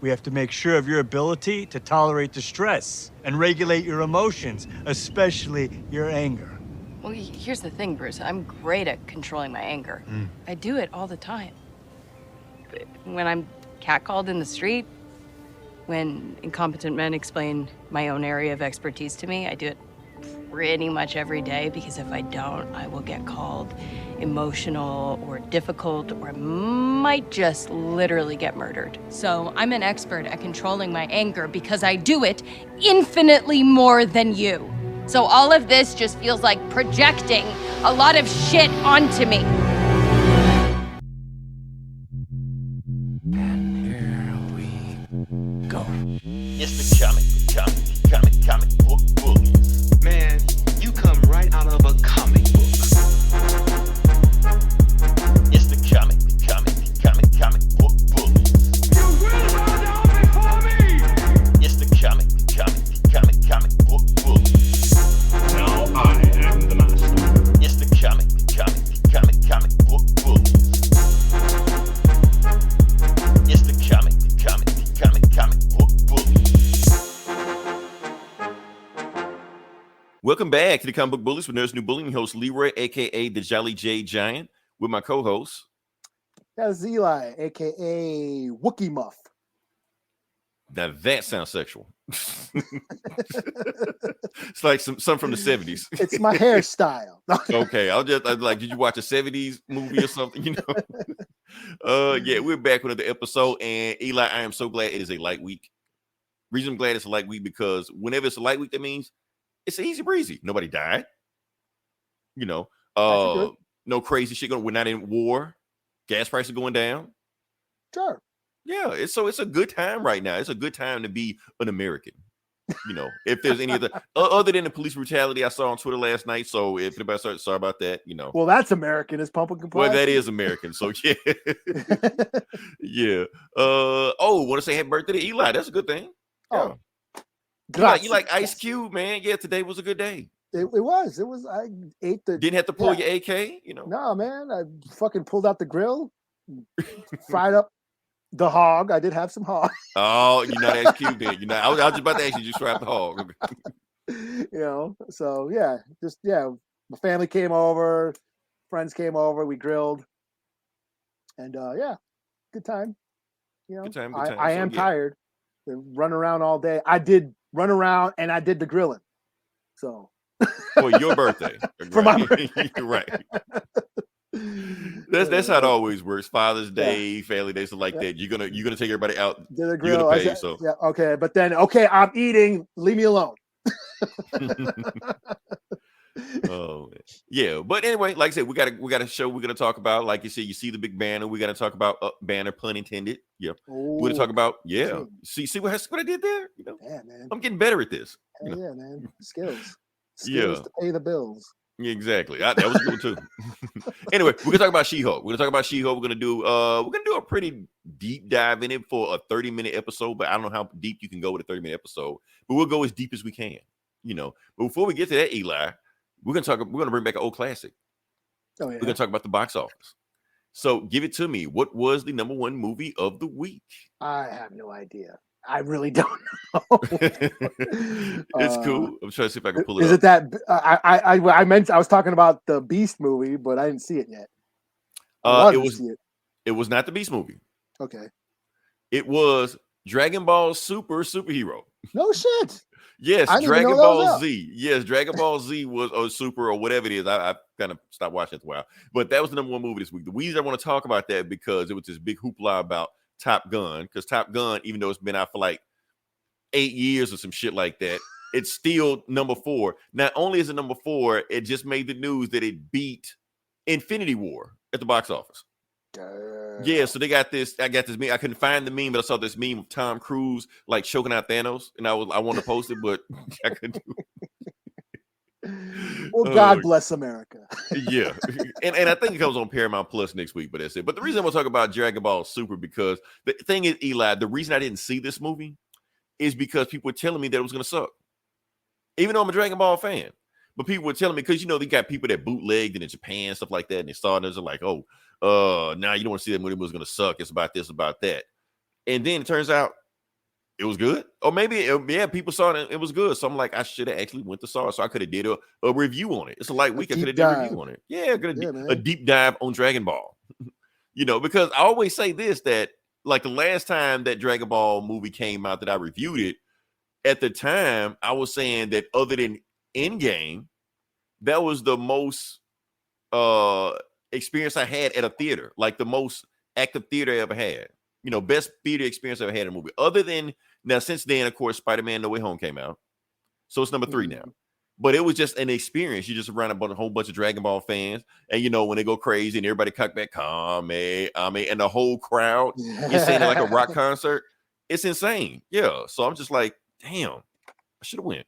We have to make sure of your ability to tolerate the stress and regulate your emotions, especially your anger. Well, here's the thing, Bruce. I'm great at controlling my anger. I do it all the time. When I'm catcalled in the street, when incompetent men explain my own area of expertise to me, I do it pretty much every day, because if I don't, I will get called emotional or difficult, or might just literally get murdered. So I'm an expert at controlling my anger because I do it infinitely more than you. So all of this just feels like projecting a lot of shit onto me. And here we go. It's the comic book bullies. Man, you come right out of a comic book. It's the comic book bullies. You will bow down before me! It's the comic book bullies. Now I am the master. It's the comic book bullies. It's the comic book bullies. Welcome back to the Comic Book Bullies with Nurse New Bullying host Leroy, aka the Jolly J Giant, with my co-host. That's Eli, aka Wookie Muff. Now that sounds sexual. It's like some from the 70s. It's my hairstyle. Okay, I'd like, did you watch a 70s movie or something? Yeah, we're back with another episode, and Eli, I am so glad it is a light week. Reason I'm glad it's a light week because whenever it's a light week, that means it's easy breezy. Nobody died. No crazy shit going. We're not in war. Gas prices going down. Sure. Yeah, it's a good time right now. It's a good time to be an American. If there's any other than the police brutality I saw on Twitter last night. So if anybody sorry about that, Well, that's American. Is pumpkin pie. Well, that is American. So yeah, yeah. Want to say happy birthday to Eli? That's a good thing. Oh, yeah. You like Ice Cube, man? Yeah, today was a good day. It was. I ate the. Didn't have to pull your AK. No, man. I fucking pulled out the grill, fried up the hog. I did have some hog. Oh, you're not Ice Cube then. I was just about to ask you, just fried the hog. So yeah, my family came over, friends came over, we grilled, and good time. Good time. I am tired. Run around all day. I did run around and I did the grilling. So for your birthday. For my birthday. Right. That's how it always works. Father's Day, family days, stuff like that. You're gonna take everybody out. Did the grill. You're gonna pay, yeah, okay. But then I'm eating. Leave me alone. Oh yeah, but anyway, like I said, we got a show we're gonna talk about. Like you said, you see the big banner. We got to talk about banner, pun intended. Yeah, we're gonna talk about See what I did there? Yeah, man. I'm getting better at this. Yeah, man. Skills Yeah, to pay the bills. Yeah, exactly. That was good too. Anyway, we're gonna talk about She-Hulk. We're gonna do a pretty deep dive in it for a 30-minute episode, but I don't know how deep you can go with a 30-minute episode, but we'll go as deep as we can. But before we get to that, Eli, we're gonna bring back an old classic. Oh yeah. We're gonna talk about the box office. So give it to me. What was the number one movie of the week? I have no idea. I really don't know. It's cool. I'm trying to see if I can pull it up. Is it that I was talking about the Beast movie, but I didn't see it yet. It was not the Beast movie. Okay. It was Dragon Ball Superhero. No shit. Yes, Dragon Ball Z. Yes, Dragon Ball Z was a super or whatever it is. I kind of stopped watching it a while. But that was the number one movie this week. The reason I want to talk about that because it was this big hoopla about Top Gun. Because Top Gun, even though it's been out for like 8 years or some shit like that, it's still number 4. Not only is it number 4, it just made the news that it beat Infinity War at the box office. Yeah, so they got this. I got this meme. I couldn't find the meme, but I saw this meme of Tom Cruise like choking out Thanos, and I wanted to post it, but I couldn't do it. Well, God bless America. Yeah, and I think it comes on Paramount Plus next week, but that's it. But the reason I'm gonna talk about Dragon Ball Super because the thing is, Eli, the reason I didn't see this movie is because people were telling me that it was gonna suck, even though I'm a Dragon Ball fan. But people were telling me because they got people that bootlegged in Japan, stuff like that, and they saw it and they're like, now you don't want to see that movie was gonna suck. It's about this, about that. And then it turns out It was good. Or maybe, yeah, people saw it and it was good. So I'm like, I should have actually went to saw it. So I could have did a review on it. It's a light week. I could have did a review on it. Yeah, a deep dive on Dragon Ball. Because I always say this, that like the last time that Dragon Ball movie came out that I reviewed it, at the time, I was saying that other than Endgame, that was the most experience I had at a theater, like the most active theater I ever had. Best theater experience I ever had in a movie. Other than, now since then, of course, Spider-Man No Way Home came out. So it's number 3 now. But it was just an experience. You just around a whole bunch of Dragon Ball fans. And, when they go crazy and everybody cut back, Kame, and the whole crowd is saying it like a rock concert. It's insane. Yeah. So I'm just like, damn, I should have went.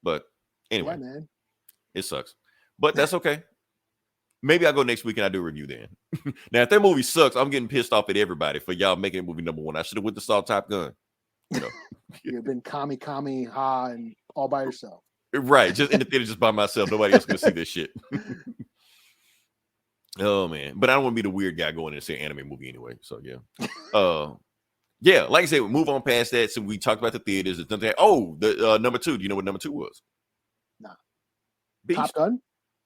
But anyway, man. It sucks. But that's okay. Maybe I'll go next week and I'll do a review then. Now, if that movie sucks, I'm getting pissed off at everybody for y'all making a movie number 1. I should have went to saw Top Gun. You've been Kami Ha and all by yourself. Right. Just in the theater, just by myself. Nobody else going to see this shit. Oh, man. But I don't want to be the weird guy going in and see an anime movie anyway. So, yeah. Yeah, like I said, we move on past that. So we talked about the theaters. The number 2. Do you know what number 2 was? Nah. Beast. Top Gun?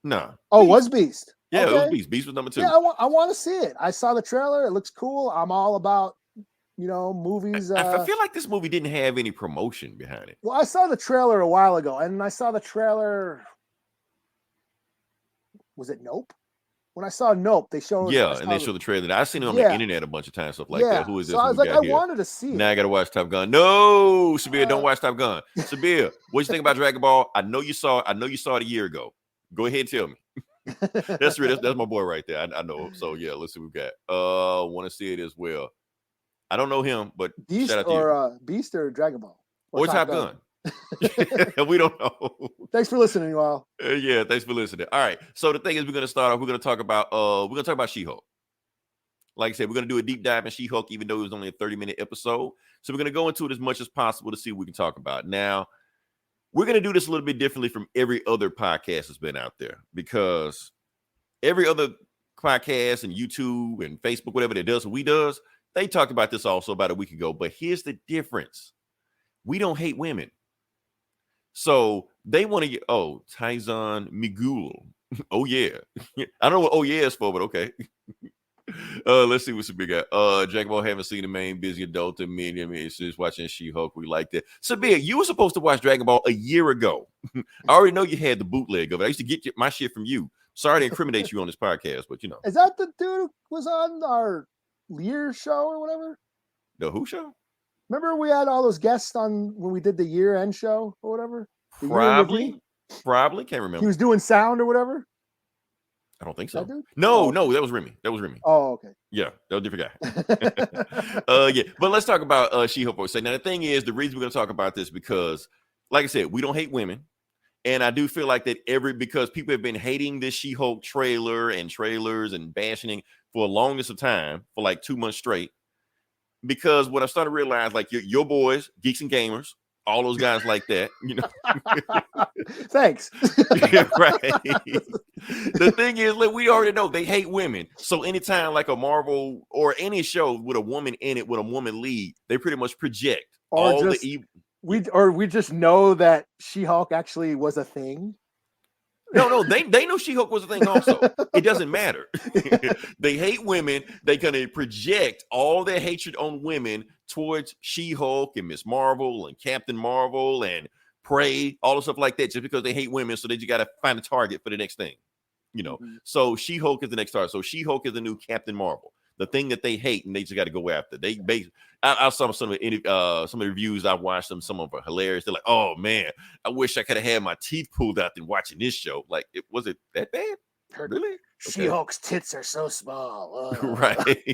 Nah. Oh, it was Beast. Yeah, okay. It was Beast. Beast was number 2. Yeah, I want to see it. I saw the trailer. It looks cool. I'm all about, movies. I feel like this movie didn't have any promotion behind it. Well, I saw the trailer a while ago, and I saw the trailer. Was it Nope? When I saw Nope, they showed. Yeah, and they showed the trailer. I've seen it on the internet a bunch of times, stuff like that. Who is this? So I was like, I wanted to see it. Now I got to watch Top Gun. No, Sabir, don't watch Top Gun. Sabir, what you think about Dragon Ball? I know you saw it a year ago. Go ahead and tell me. That's my boy right there. I know. So yeah, let's see what we got. Want to see it as well. I don't know him, but Beast shout out to you. Beast or Dragon Ball or Top Gun. We don't know. Thanks for listening, you all. Yeah, thanks for listening. All right. So the thing is, we're gonna start off. We're gonna talk about She-Hulk. Like I said, we're gonna do a deep dive in She-Hulk, even though it was only a 30-minute episode. So we're gonna go into it as much as possible to see what we can talk about. Now, we're gonna do this a little bit differently from every other podcast that's been out there, because every other podcast and YouTube and Facebook, whatever that does, what we does, they talked about this also about a week ago. But here's the difference: we don't hate women. So they want to get, Tyson Migul. Oh, yeah. I don't know what oh, yeah is for, but okay. Let's see what's the big guy. Dragon Ball haven't seen the main busy adult in me. I mean, it's just watching She-Hulk. We like that. Sabir, you were supposed to watch Dragon Ball a year ago. I already know you had the bootleg of it. I used to get my shit from you. Sorry to incriminate you on this podcast, but Is that the dude who was on our Lear show or whatever? The who show? Remember we had all those guests on when we did the year-end show or whatever? Probably. Can't remember. He was doing sound or whatever? I don't think so. No, that was Remy. Oh, okay. Yeah, that was a different guy. Yeah, but let's talk about She-Hulk for a second. Now, the thing is, the reason we're going to talk about this because, like I said, we don't hate women. And I do feel like that because people have been hating this She-Hulk trailer and trailers and bashing for the longest of time, for like 2 months straight. Because what I started to realize, like your boys, Geeks and Gamers, all those guys like that, Thanks. Yeah, right. The thing is, look, we already know they hate women. So anytime like a Marvel or any show with a woman in it, with a woman lead, they pretty much project all the evil. We just know that She-Hulk actually was a thing. No, they know She-Hulk was a thing also. It doesn't matter. They hate women. They're going to project all their hatred on women towards She-Hulk and Miss Marvel and Captain Marvel and Prey, all the stuff like that, just because they hate women. So they just got to find a target for the next thing, So She-Hulk is the next target. So She-Hulk is the new Captain Marvel, the thing that they hate, and they just got to go after. I saw some of the reviews I watched them. Some of them are hilarious. They're like, "Oh man, I wish I could have had my teeth pulled out than watching this show." Like, was it that bad? Really? Okay. She-Hulk's tits are so small. Right. People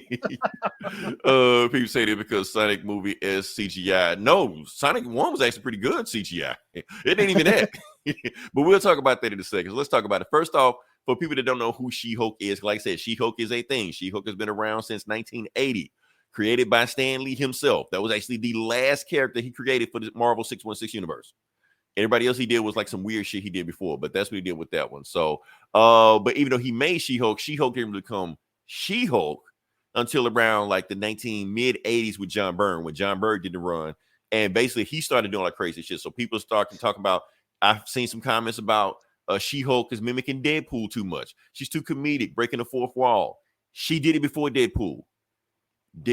say that because Sonic movie is CGI. No, Sonic 1 was actually pretty good CGI. It ain't even that. But we'll talk about that in a second. So let's talk about it. First off, for people that don't know who She-Hulk is, like I said, She-Hulk is a thing. She-Hulk has been around since 1980. Created by Stan Lee himself. That was actually the last character he created for the Marvel 616 universe. Everybody else he did was like some weird shit he did before, but that's what he did with that one. So, but even though he made She-Hulk, She-Hulk didn't become She-Hulk until around like the mid 80s with John Byrne, when John Byrne did the run, And basically, he started doing like crazy shit. So people started talking about. I've seen some comments about She-Hulk is mimicking Deadpool too much. She's too comedic, breaking the fourth wall. She did it before Deadpool.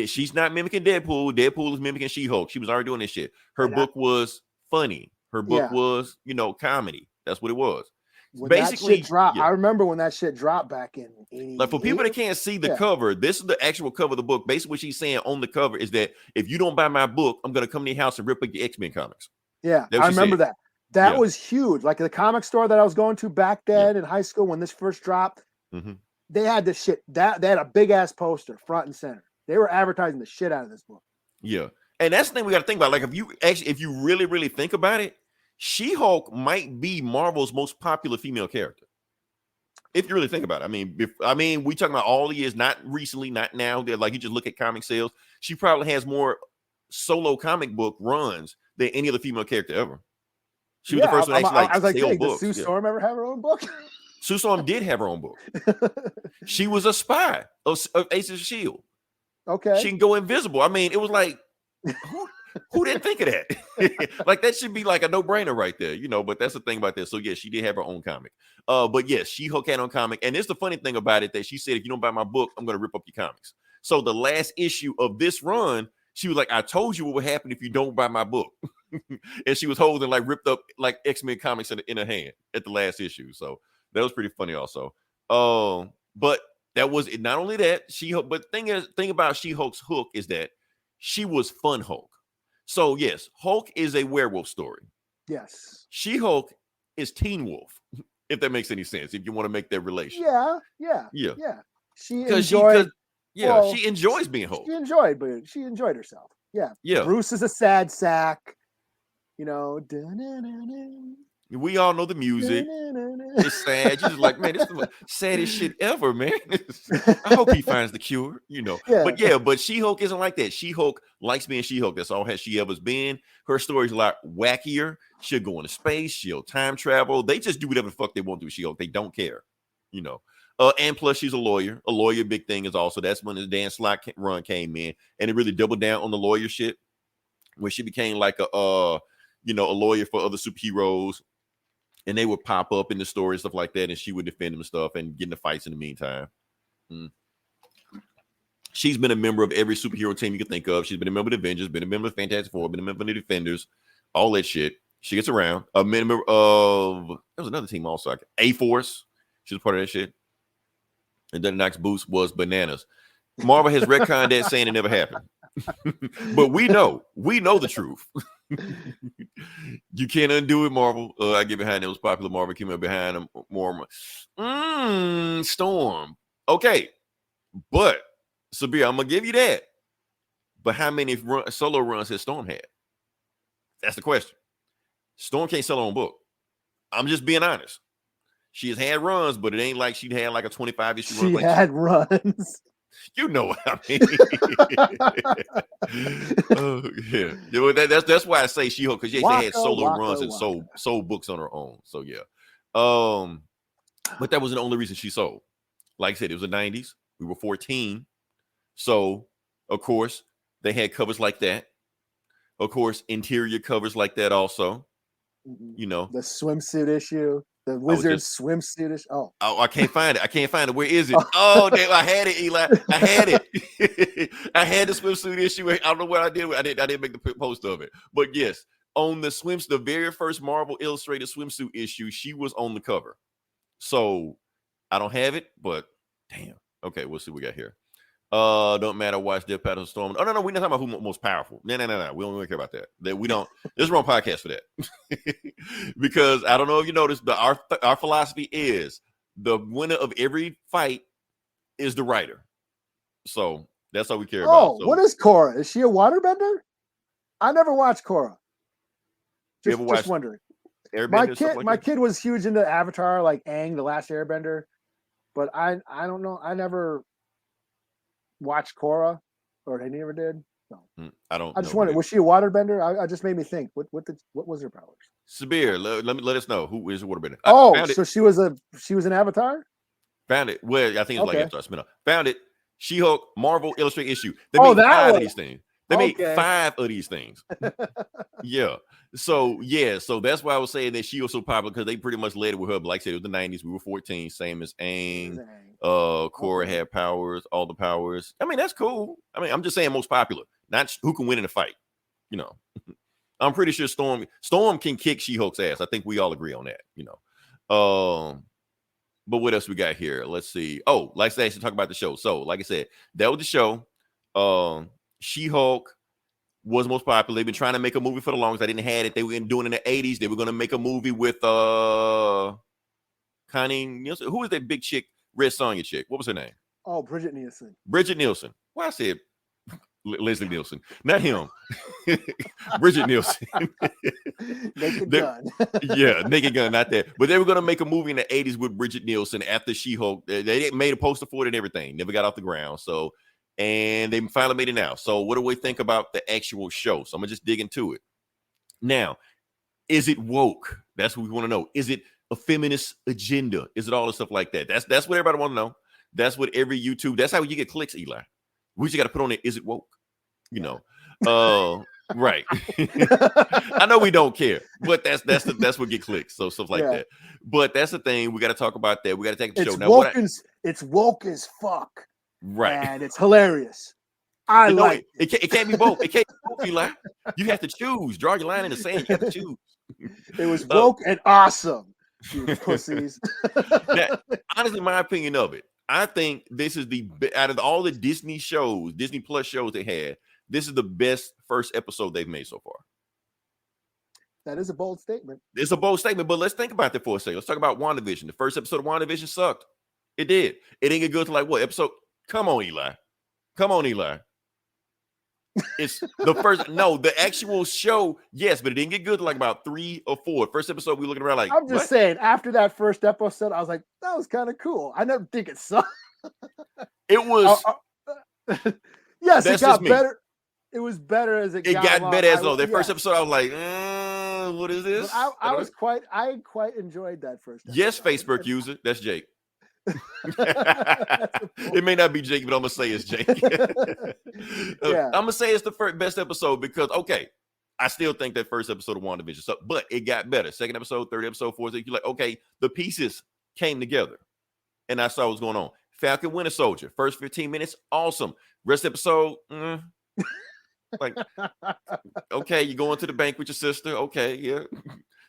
She's not mimicking Deadpool. Deadpool is mimicking She-Hulk. She was already doing this shit. Her book was funny. Her book was, comedy. That's what it was. When Basically, that shit dropped, I remember when that shit dropped back in 88. Like for people that can't see the cover, this is the actual cover of the book. Basically, what she's saying on the cover is that if you don't buy my book, I'm gonna come to your house and rip up your X-Men comics. Yeah, I remember that. That was huge. Like the comic store that I was going to back then in high school when this first dropped, they had this shit. They had a big ass poster front and center. They were advertising the shit out of this book. Yeah, and that's the thing we got to think about. Like if you really, really think about it, She-Hulk might be Marvel's most popular female character. If you really think about it, I mean, we talking about all the years, not recently, not now. They're like you just look at comic sales. She probably has more solo comic book runs than any other female character ever. She was the first one actually I was like, sell hey, books. Does Sue Storm ever have her own book? Sue Storm did have her own book. She was a spy of Agents of S.H.I.E.L.D. Okay. She can go invisible. I mean, it was like, who didn't think of that? Like that should be like a no-brainer right there, but that's the thing about this. So yeah, she did have her own comic. But yes, She-Hulk had her own comic. And it's the funny thing about it that she said, if you don't buy my book, I'm going to rip up your comics. So the last issue of this run, she was like, I told you what would happen if you don't buy my book. And she was holding like ripped up like X-Men comics in her hand at the last issue. So that was pretty funny also. But that was not only that, She-Hulk, but thing about She-Hulk's hook is that she was fun Hulk. So yes, Hulk is a werewolf story. Yes. She-Hulk is Teen Wolf, if that makes any sense, if you want to make that relation. Yeah. She enjoys being Hulk. She enjoyed herself. Yeah. Bruce is a sad sack. We all know the music. It's sad. You're just like, man, this is the saddest shit ever, man. I hope he finds the cure, But She-Hulk isn't like that. She-Hulk likes being She-Hulk. That's all she ever's been. Her story's a lot wackier. She'll go into space. She'll time travel. They just do whatever the fuck they want to do. She-Hulk. They don't care, And plus, she's a lawyer. A lawyer, big thing is also that's when the Dan Slott run came in, and it really doubled down on the lawyer shit, where she became like a lawyer for other superheroes. And they would pop up in the story and stuff like that, and she would defend them and stuff and get in the fights in the meantime. She's been a member of every superhero team you can think of. She's been a member of the Avengers, been a member of Fantastic Four, been a member of the Defenders, all that shit. She gets around. A member of, there was another team also, A-Force. She was part of that shit. And then the next boost was bananas. Marvel has retconned that, saying it never happened. But we know the truth. You can't undo it, Marvel. I get behind it. It was popular. Marvel came up behind them more. Storm. Okay. But, Sabir, I'm going to give you that. But how many solo runs has Storm had? That's the question. Storm can't sell her own book. I'm just being honest. She has had runs, but it ain't like she'd had like a 25-issue run. She had runs. You know what I mean. That's why I say She-Hulk, because she had solo runs and sold books on her own. So yeah. But that wasn't the only reason she sold. Like I said, it was the 90s. We were 14. So of course they had covers like that. Of course, interior covers like that also. The swimsuit issue. The Wizard swimsuit issue. Oh, I can't find it. Where is it? Oh, damn! I had it, Eli. I had it. I had the swimsuit issue. I don't know what I did. I didn't make the post of it. But yes, on the very first Marvel Illustrated swimsuit issue, she was on the cover. So I don't have it, but damn. Okay, we'll see what we got here. Don't matter. Watch Death Pattern Storm. Oh no, we're not talking about who's most powerful. No. We don't really care about that. We don't. This is wrong podcast for that. Because I don't know if you noticed, but our philosophy is the winner of every fight is the writer. So that's all we care about. So, what is Korra? Is she a waterbender? I never watched Korra. Just wondering. My kid was huge into Avatar, like Aang, the Last Airbender, but I don't know. I never watched Korra, or they never did. No. I just wondered, was she a waterbender? I just made me think. What was her powers? Sabir, let us know who is a waterbender. So she was an Avatar? Found it. Well, I think it's like Avatar spin-off. Found it. She-Hulk Marvel Illustrated issue. They made 5 of these things. They made 5 of these things. Yeah. So that's why I was saying that she was so popular, because they pretty much led it with her. But like I said, it was the 90s. We were 14, same as Aang. Korra had powers, all the powers. I mean, that's cool. I mean, I'm just saying most popular, not who can win in a fight. You know, I'm pretty sure Storm can kick She-Hulk's ass. I think we all agree on that. You know, but what else we got here? Let's see. Oh, like I said, I should talk about the show. So, like I said, that was the show. She-Hulk was most popular. They've been trying to make a movie for the longest. I didn't have it. They were doing it in the 80s. They were going to make a movie with Connie Nielsen. Who was that big chick, Red Sonja chick? What was her name? Oh, Bridget Nielsen. Bridget Nielsen. Well, I said Leslie Nielsen, not him. Bridget Nielsen. Naked Gun. Yeah, Naked Gun, not that. But they were going to make a movie in the 80s with Bridget Nielsen after She-Hulk. They made a poster for it and everything. Never got off the ground. So, and they finally made it now. So what do we think about the actual show? So I'm going to just dig into it. Now, is it woke? That's what we want to know. Is it a feminist agenda? Is it all the stuff like that? That's what everybody want to know. That's what every YouTube, that's how you get clicks, Eli. We just got to put on it, is it woke? You know, right. I know we don't care, but that's what get clicks. So stuff like that. But that's the thing. We got to talk about that. We got to take the show. Now, it's woke as fuck. Right. And it's hilarious. I like it. It can't be both. It can't be both, Eli. You have to choose. Draw your line in the sand. You have to choose. It was woke and awesome. You pussies. Now, honestly, my opinion of it, I think this is out of all the Disney shows, Disney Plus shows they had, this is the best first episode they've made so far. That is a bold statement. It's a bold statement, but let's think about that for a second. Let's talk about WandaVision. The first episode of WandaVision sucked. It did. It didn't get good to like what episode? Come on, Eli. It's the first. No, the actual show, yes, but it didn't get good to like about 3 or 4. First episode, we looking around like. I'm just saying. After that first episode, I was like, that was kind of cool. I never think it sucked. It was. Yes, it got better. It was better as it got better as though the first episode. I was like, what is this? I quite enjoyed that first episode. Yes, Facebook user. That's Jake. It may not be Jake, but I'm gonna say it's Jake. I'm gonna say it's the best episode because I still think that first episode of WandaVision sucked, but it got better. Second episode, third episode, fourth. You're like, okay, the pieces came together, and I saw what's going on. Falcon Winter Soldier, first 15 minutes, awesome. Rest episode, like, okay, you going to the bank with your sister, okay, yeah.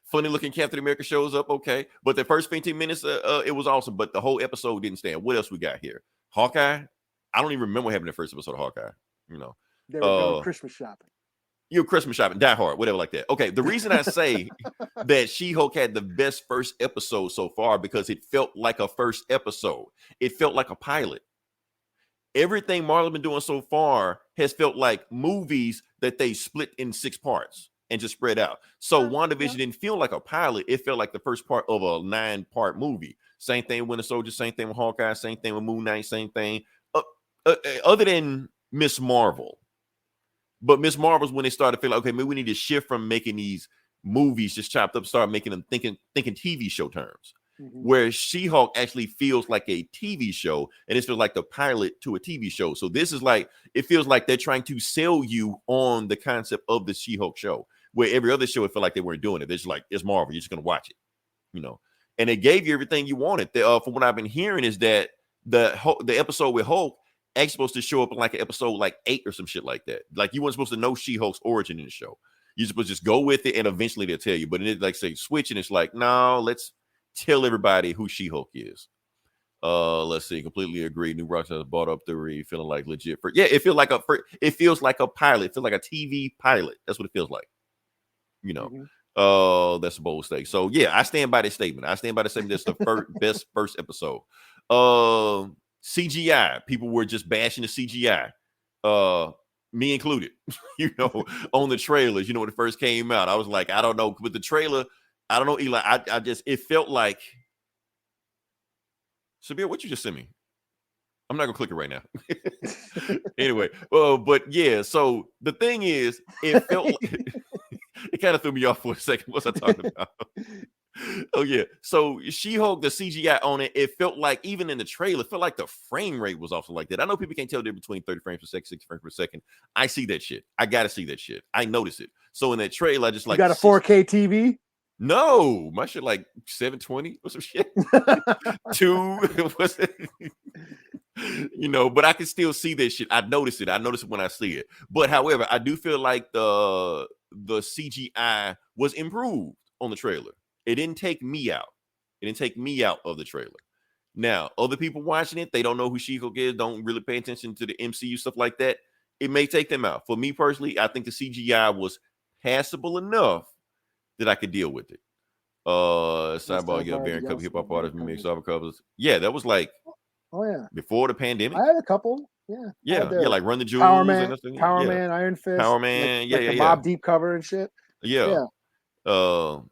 Funny looking Captain America shows up, okay. But the first 15 minutes, it was awesome. But the whole episode didn't stand. What else we got here? Hawkeye. I don't even remember what happened in the first episode of Hawkeye. You know, they were going Christmas shopping. You're Christmas shopping, Die Hard, whatever like that. Okay, the reason I say that She-Hulk had the best first episode so far because it felt like a first episode. It felt like a pilot. Everything Marvel's been doing so far has felt like movies that they split in 6 parts. And just spread out. So WandaVision didn't feel like a pilot. It felt like the first part of a 9-part movie. Same thing with Winter Soldier, same thing with Hawkeye, same thing with Moon Knight, same thing. Other than Miss Marvel. But Miss Marvel's when they started to feel like, okay, maybe we need to shift from making these movies just chopped up, start making them thinking TV show terms. Mm-hmm. Where She-Hulk actually feels like a TV show, and it feels like the pilot to a TV show. So this is like, it feels like they're trying to sell you on the concept of the She-Hulk show. Where every other show, it felt like they weren't doing it. They're just like, it's Marvel. You're just going to watch it, you know. And they gave you everything you wanted. From what I've been hearing is that the episode with Hulk actually supposed to show up in like an episode like 8 or some shit like that. Like you weren't supposed to know She-Hulk's origin in the show. You're supposed to just go with it, and eventually they'll tell you. But it like say switch, and it's like, no, let's tell everybody who She-Hulk is. Let's see. Completely agree. New Rock has bought up theory, feeling like legit. It feels like a pilot. It feels like a TV pilot. That's what it feels like. You know, that's a bold stake. So yeah, I stand by this statement. That's the best first episode. CGI. People were just bashing the CGI. Me included. You know, on the trailers. You know, when it first came out, I was like, I don't know. With the trailer, I don't know, Eli. It felt like. Sabir, what you just sent me? I'm not gonna click it right now. Anyway, but yeah. So the thing is, it felt like. It kind of threw me off for a second. What's I talking about? Oh yeah. So She-Hulk, the CGI on it, it felt like even in the trailer, it felt like the frame rate was also like that. I know people can't tell there between 30 frames per second, 60 frames per second. I see that shit. I gotta see that shit. I notice it. So in that trailer, I just like you got a 4K TV? No, my shit like 720 or some shit. Two was it? You know, but I can still see that shit. I notice it. I notice it when I see it. But however, I do feel like the CGI was improved on the trailer. It didn't take me out. It didn't take me out of the trailer. Now, other people watching it, they don't know who She-Hulk is, don't really pay attention to the MCU stuff like that. It may take them out. For me personally, I think the CGI was passable enough that I could deal with it. Sidebar, yeah, variant cover hip hop artists, mix software covers. Yeah, that was like before the pandemic. I had a couple. Yeah, like Run the Jewels, Power Man, Power Man, Iron Fist, Power Man, like the Mob Deep cover and shit. Yeah. So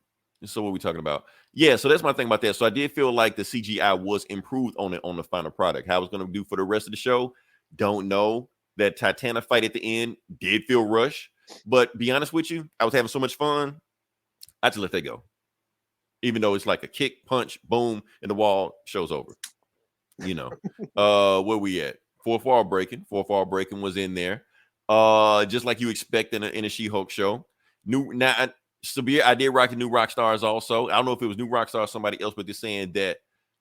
what are we talking about? Yeah, so that's my thing about that. So I did feel like the CGI was improved on it on the final product. How it's going to do for the rest of the show, don't know. That Titanic fight at the end did feel rushed, but be honest with you, I was having so much fun. I just let that go. Even though it's like a kick, punch, boom, and the wall, show's over. You know, where we at? Fourth wall breaking was in there. Just like you expect in a She-Hulk show. Sabir, I did rock the new rock stars also. I don't know if it was new rock stars or somebody else, but they're saying that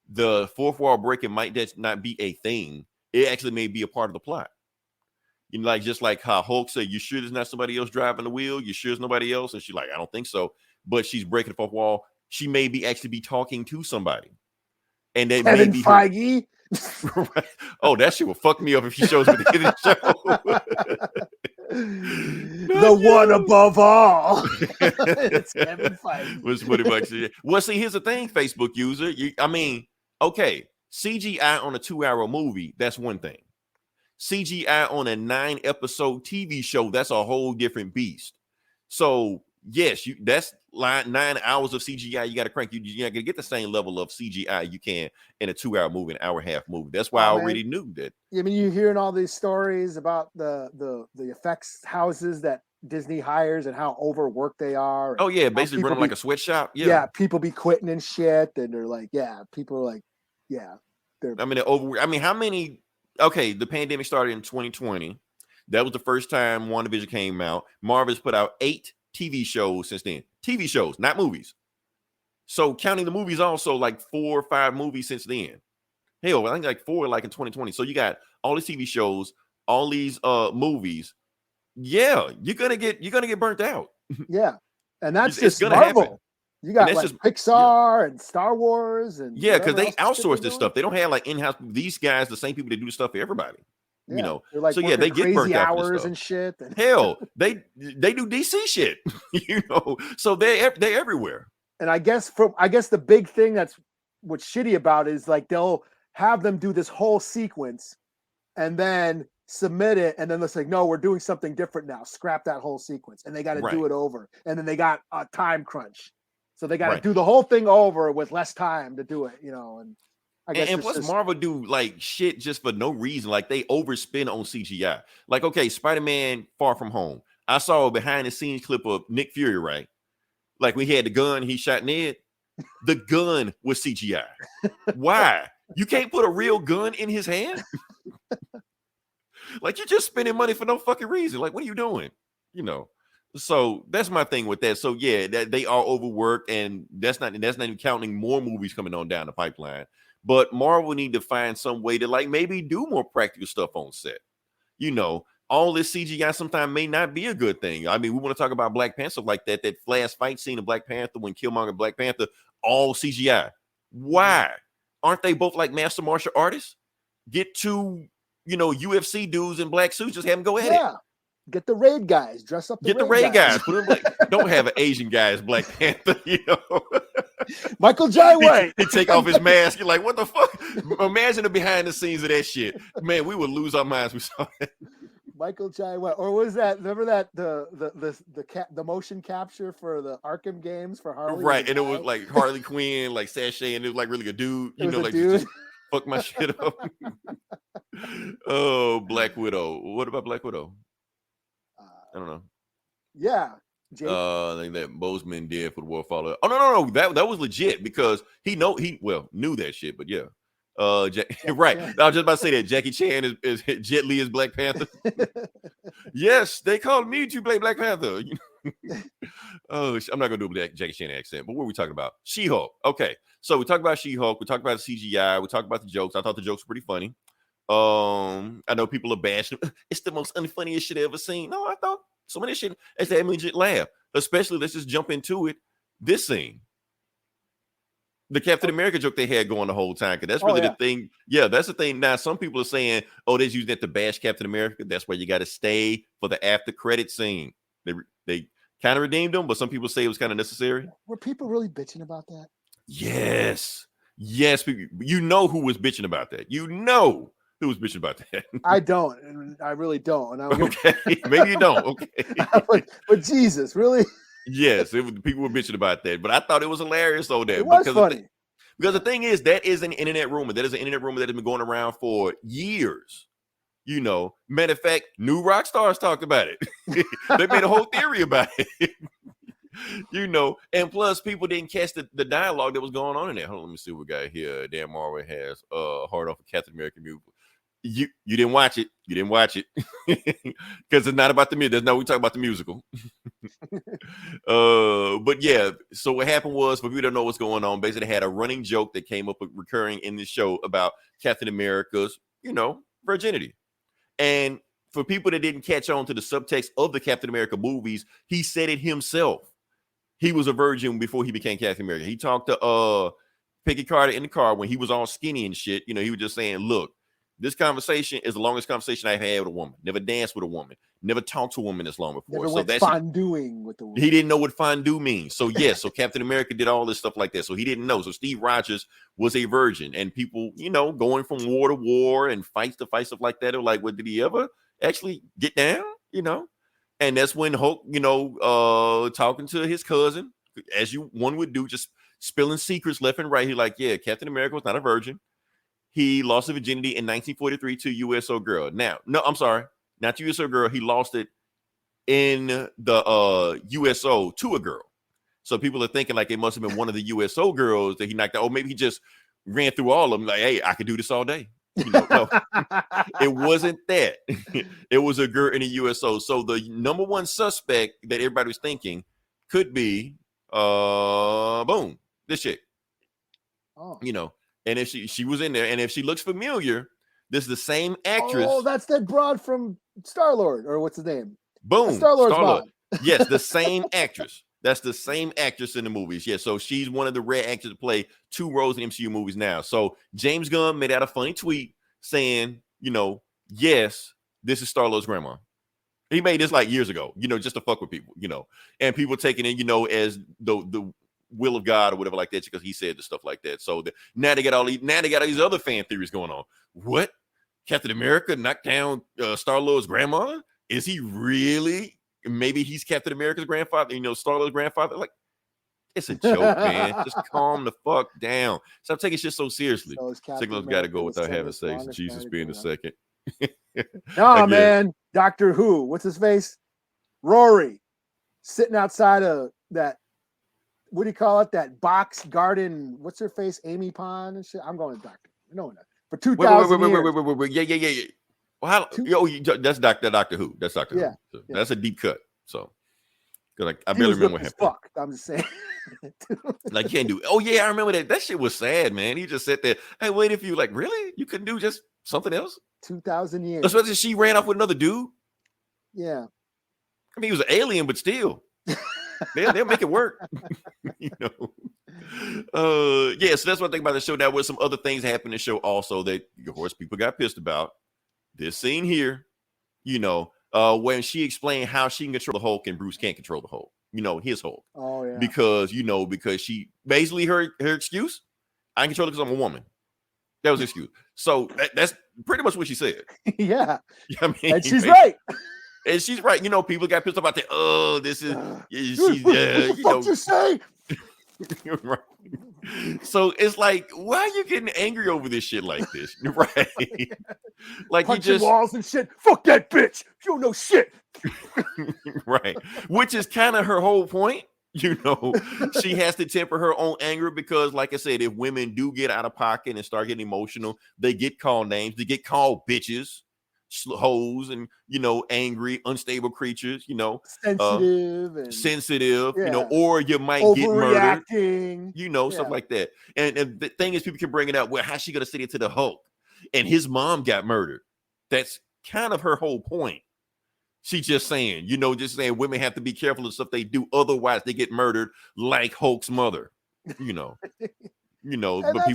the fourth wall breaking might not be a thing. It actually may be a part of the plot. You know, like just like how Hulk said, "You sure there's not somebody else driving the wheel? You sure there's nobody else?" And she's like, "I don't think so." But she's breaking the fourth wall. She may be actually be talking to somebody, and that Kevin may be Feige. Right. Oh, that shit will fuck me up if she shows me the end of the show. The one above all. It's Kevin Feige. Was pretty much it. Well, see, here's the thing, Facebook user. Okay, CGI on a 2-hour movie, that's one thing. CGI on a 9-episode TV show, that's a whole different beast. So yes, that's 9 hours of CGI you got to crank. You're not gonna get the same level of CGI you can in a 2-hour movie, an hour-and-a-half movie. That's why I already knew that. I mean, you're hearing all these stories about the effects houses that Disney hires and how overworked they are. Oh yeah, basically running like a sweatshop. Yeah, people be quitting and shit, and they're like, people are like, they're. I mean, over. I mean, how many? Okay, the pandemic started in 2020. That was the first time WandaVision came out. Marvel's put out 8 TV shows since then. TV shows, not movies. So counting the movies, also like 4 or 5 movies since then. Hell, I think like 4 like in 2020. So you got all these TV shows, all these movies. Yeah, you're gonna get burnt out. Yeah, and that's it's just gonna Marvel. happen. You got like Pixar and Star Wars and because they outsource this stuff. They don't have like in-house. These guys, the same people that do the stuff for everybody. You know, like so they get burnt out hours and shit. Hell, they do DC shit. You know, so they're everywhere. And I guess the big thing that's what's shitty about it is like they'll have them do this whole sequence and then submit it, and then it's like, no, we're doing something different now. Scrap that whole sequence, and they got to do it over, and then they got a time crunch. So they got to do the whole thing over with less time to do it, you know. And I guess and plus Marvel do like shit just for no reason. Like they overspend on CGI. Like, okay, Spider-Man Far From Home. I saw a behind the scenes clip of Nick Fury, right? Like we had the gun, he shot Ned. The gun was CGI. Why? You can't put a real gun in his hand? Like you're just spending money for no fucking reason. Like, what are you doing? You know. So that's my thing with that. So yeah, that they are overworked, and that's not even counting more movies coming on down the pipeline. But Marvel need to find some way to like maybe do more practical stuff on set. You know, all this CGI sometimes may not be a good thing. I mean, we want to talk about Black Panther like that. That flash fight scene of Black Panther when Killmonger and Black Panther, all CGI. Why? Aren't they both like master martial artists? Get 2, UFC dudes in black suits, just have them go at it. Get the raid guys, dress up. Get the raid guys. Put them don't have an Asian guy as Black Panther, you know. Michael Jai White. He take off his mask. You're like, what the fuck? Imagine the behind the scenes of that shit. Man, we would lose our minds. We saw that. Michael Jai White. Or was that? Remember that the motion capture for the Arkham games for Harley? Right, and it was like Harley Quinn, like sachet, and it was like really a dude. You know, like dude. Just fuck my shit up. Oh, Black Widow. What about Black Widow? I don't know. Yeah. I think that Bozeman did for the War Follower. Oh no, that was legit because he knew that shit, but yeah. Right. I was just about to say that Jackie Chan is Jet Li is Black Panther. Yes, they called me to play Black Panther. Oh, I'm not gonna do a Jackie Chan accent, but what are we talking about? She-Hulk. Okay, so we talked about She-Hulk. We talked about the CGI. We talked about the jokes. I thought the jokes were pretty funny. I know people are bashing. It's the most unfunniest shit I ever seen. No, I thought some of this shit is that legit laugh. Especially, let's just jump into it. This scene, the Captain America joke they had going the whole time, because that's really the thing. Yeah, that's the thing. Now, some people are saying, "Oh, they're using that to bash Captain America." That's where you got to stay for the after credit scene. They kind of redeemed them, but some people say it was kind of necessary. Were people really bitching about that? Yes. You know who was bitching about that. You know who was bitching about that. I don't. I really don't. Okay, maybe you don't. Okay, but Jesus, really? Yes, people were bitching about that, but I thought it was hilarious though. That it was funny. Because the thing is, that is an internet rumor. That is an internet rumor that has been going around for years. You know, matter of fact, new rock stars talked about it. They made a whole theory about it. You know, and plus people didn't catch the dialogue that was going on in there. Hold on, let me see what we got here. Dan Marvel has hard off of Captain America movie. You didn't watch it. You didn't watch it because it's not about the music. That's not we talk about the musical. But yeah, so what happened was, for people who don't know what's going on, basically they had a running joke that came up recurring in this show about Captain America's, virginity. And for people that didn't catch on to the subtext of the Captain America movies, he said it himself. He was a virgin before he became Captain America. He talked to Peggy Carter in the car when he was all skinny and shit. He was just saying, look, this conversation is the longest conversation I've had with a woman. Never danced with a woman. Never talked to a woman this long before. Never went fondue with the woman. He didn't know what fondue means. So yes, so Captain America did all this stuff like that. So he didn't know. So Steve Rogers was a virgin, and people, going from war to war and fights to fight, stuff like that. They're like, well, did he ever actually get down? And that's when Hulk, talking to his cousin, as one would do, just spilling secrets left and right. He's like, yeah, Captain America was not a virgin. He lost his virginity in 1943 to a USO girl. Now, no, I'm sorry, not USO girl. He lost it in the USO to a girl. So people are thinking like it must have been one of the USO girls that he knocked out. Or maybe he just ran through all of them like, hey, I could do this all day. No, it wasn't that. It was a girl in a USO. So the number one suspect that everybody was thinking could be, boom, this chick. Oh. And if she was in there, and if she looks familiar, this is the same actress. Oh, that's that broad from Star-Lord, or what's his name? Boom, Star-Lord. Yes, the same actress. That's the same actress in the movies. Yeah, so she's one of the rare actors to play two roles in MCU movies now. So James Gunn made out a funny tweet saying, yes, this is Star-Lord's grandma. He made this like years ago, just to fuck with people, and people taking it, as the will of God or whatever like that, because he said the stuff like that. So now they got all these other fan theories going on. What? Captain America knocked down Star-Lord's grandmother? Is he really? Maybe he's Captain America's grandfather, Star-Lord's grandfather. Like, it's a joke, man. Just calm the fuck down. Stop taking shit so seriously. Signal's got to go without having sex. Jesus being the second. Man. Doctor Who. What's his face? Rory. Sitting outside of that, what do you call it? That box garden. What's her face? Amy Pond and shit. I'm going to Doctor. For 2,000 years. Wait. Yeah. Well, that's Doctor Who. That's Doctor Who. So that's a deep cut. So, because I barely remember what happened. Fuck, I'm just saying. Like, you can't do. Oh yeah, I remember that. That shit was sad, man. He just sat there. Hey, wait, if you like, really? You couldn't do just something else? 2,000 years. Especially she ran off with another dude. Yeah. I mean, he was an alien, but still, they'll make it work. Yeah. So that's one thing about the show. Now, with some other things that happened in the show also that, of course, people got pissed about. This scene here, when she explained how she can control the Hulk and Bruce can't control the Hulk, his Hulk. Oh yeah. Because she basically her excuse, I can control it because I'm a woman. That was the excuse. So that's pretty much what she said. Yeah. I mean, and she's right. And she's right. People got pissed about that. Oh, this is what the fuck you say? Right. So it's like, why are you getting angry over this shit like this? Right. Like punching you just walls and shit. Fuck that bitch. You don't know shit. right. Which is kind of her whole point. She has to temper her own anger because, like I said, if women do get out of pocket and start getting emotional, they get called names, they get called bitches, hoes, and angry, unstable creatures, sensitive, or you might get murdered, stuff like that. And the thing is, people can bring it up. Well, how's she gonna say it to the Hulk? And his mom got murdered. That's kind of her whole point. She's just saying, women have to be careful of stuff they do, otherwise they get murdered like Hulk's mother. But people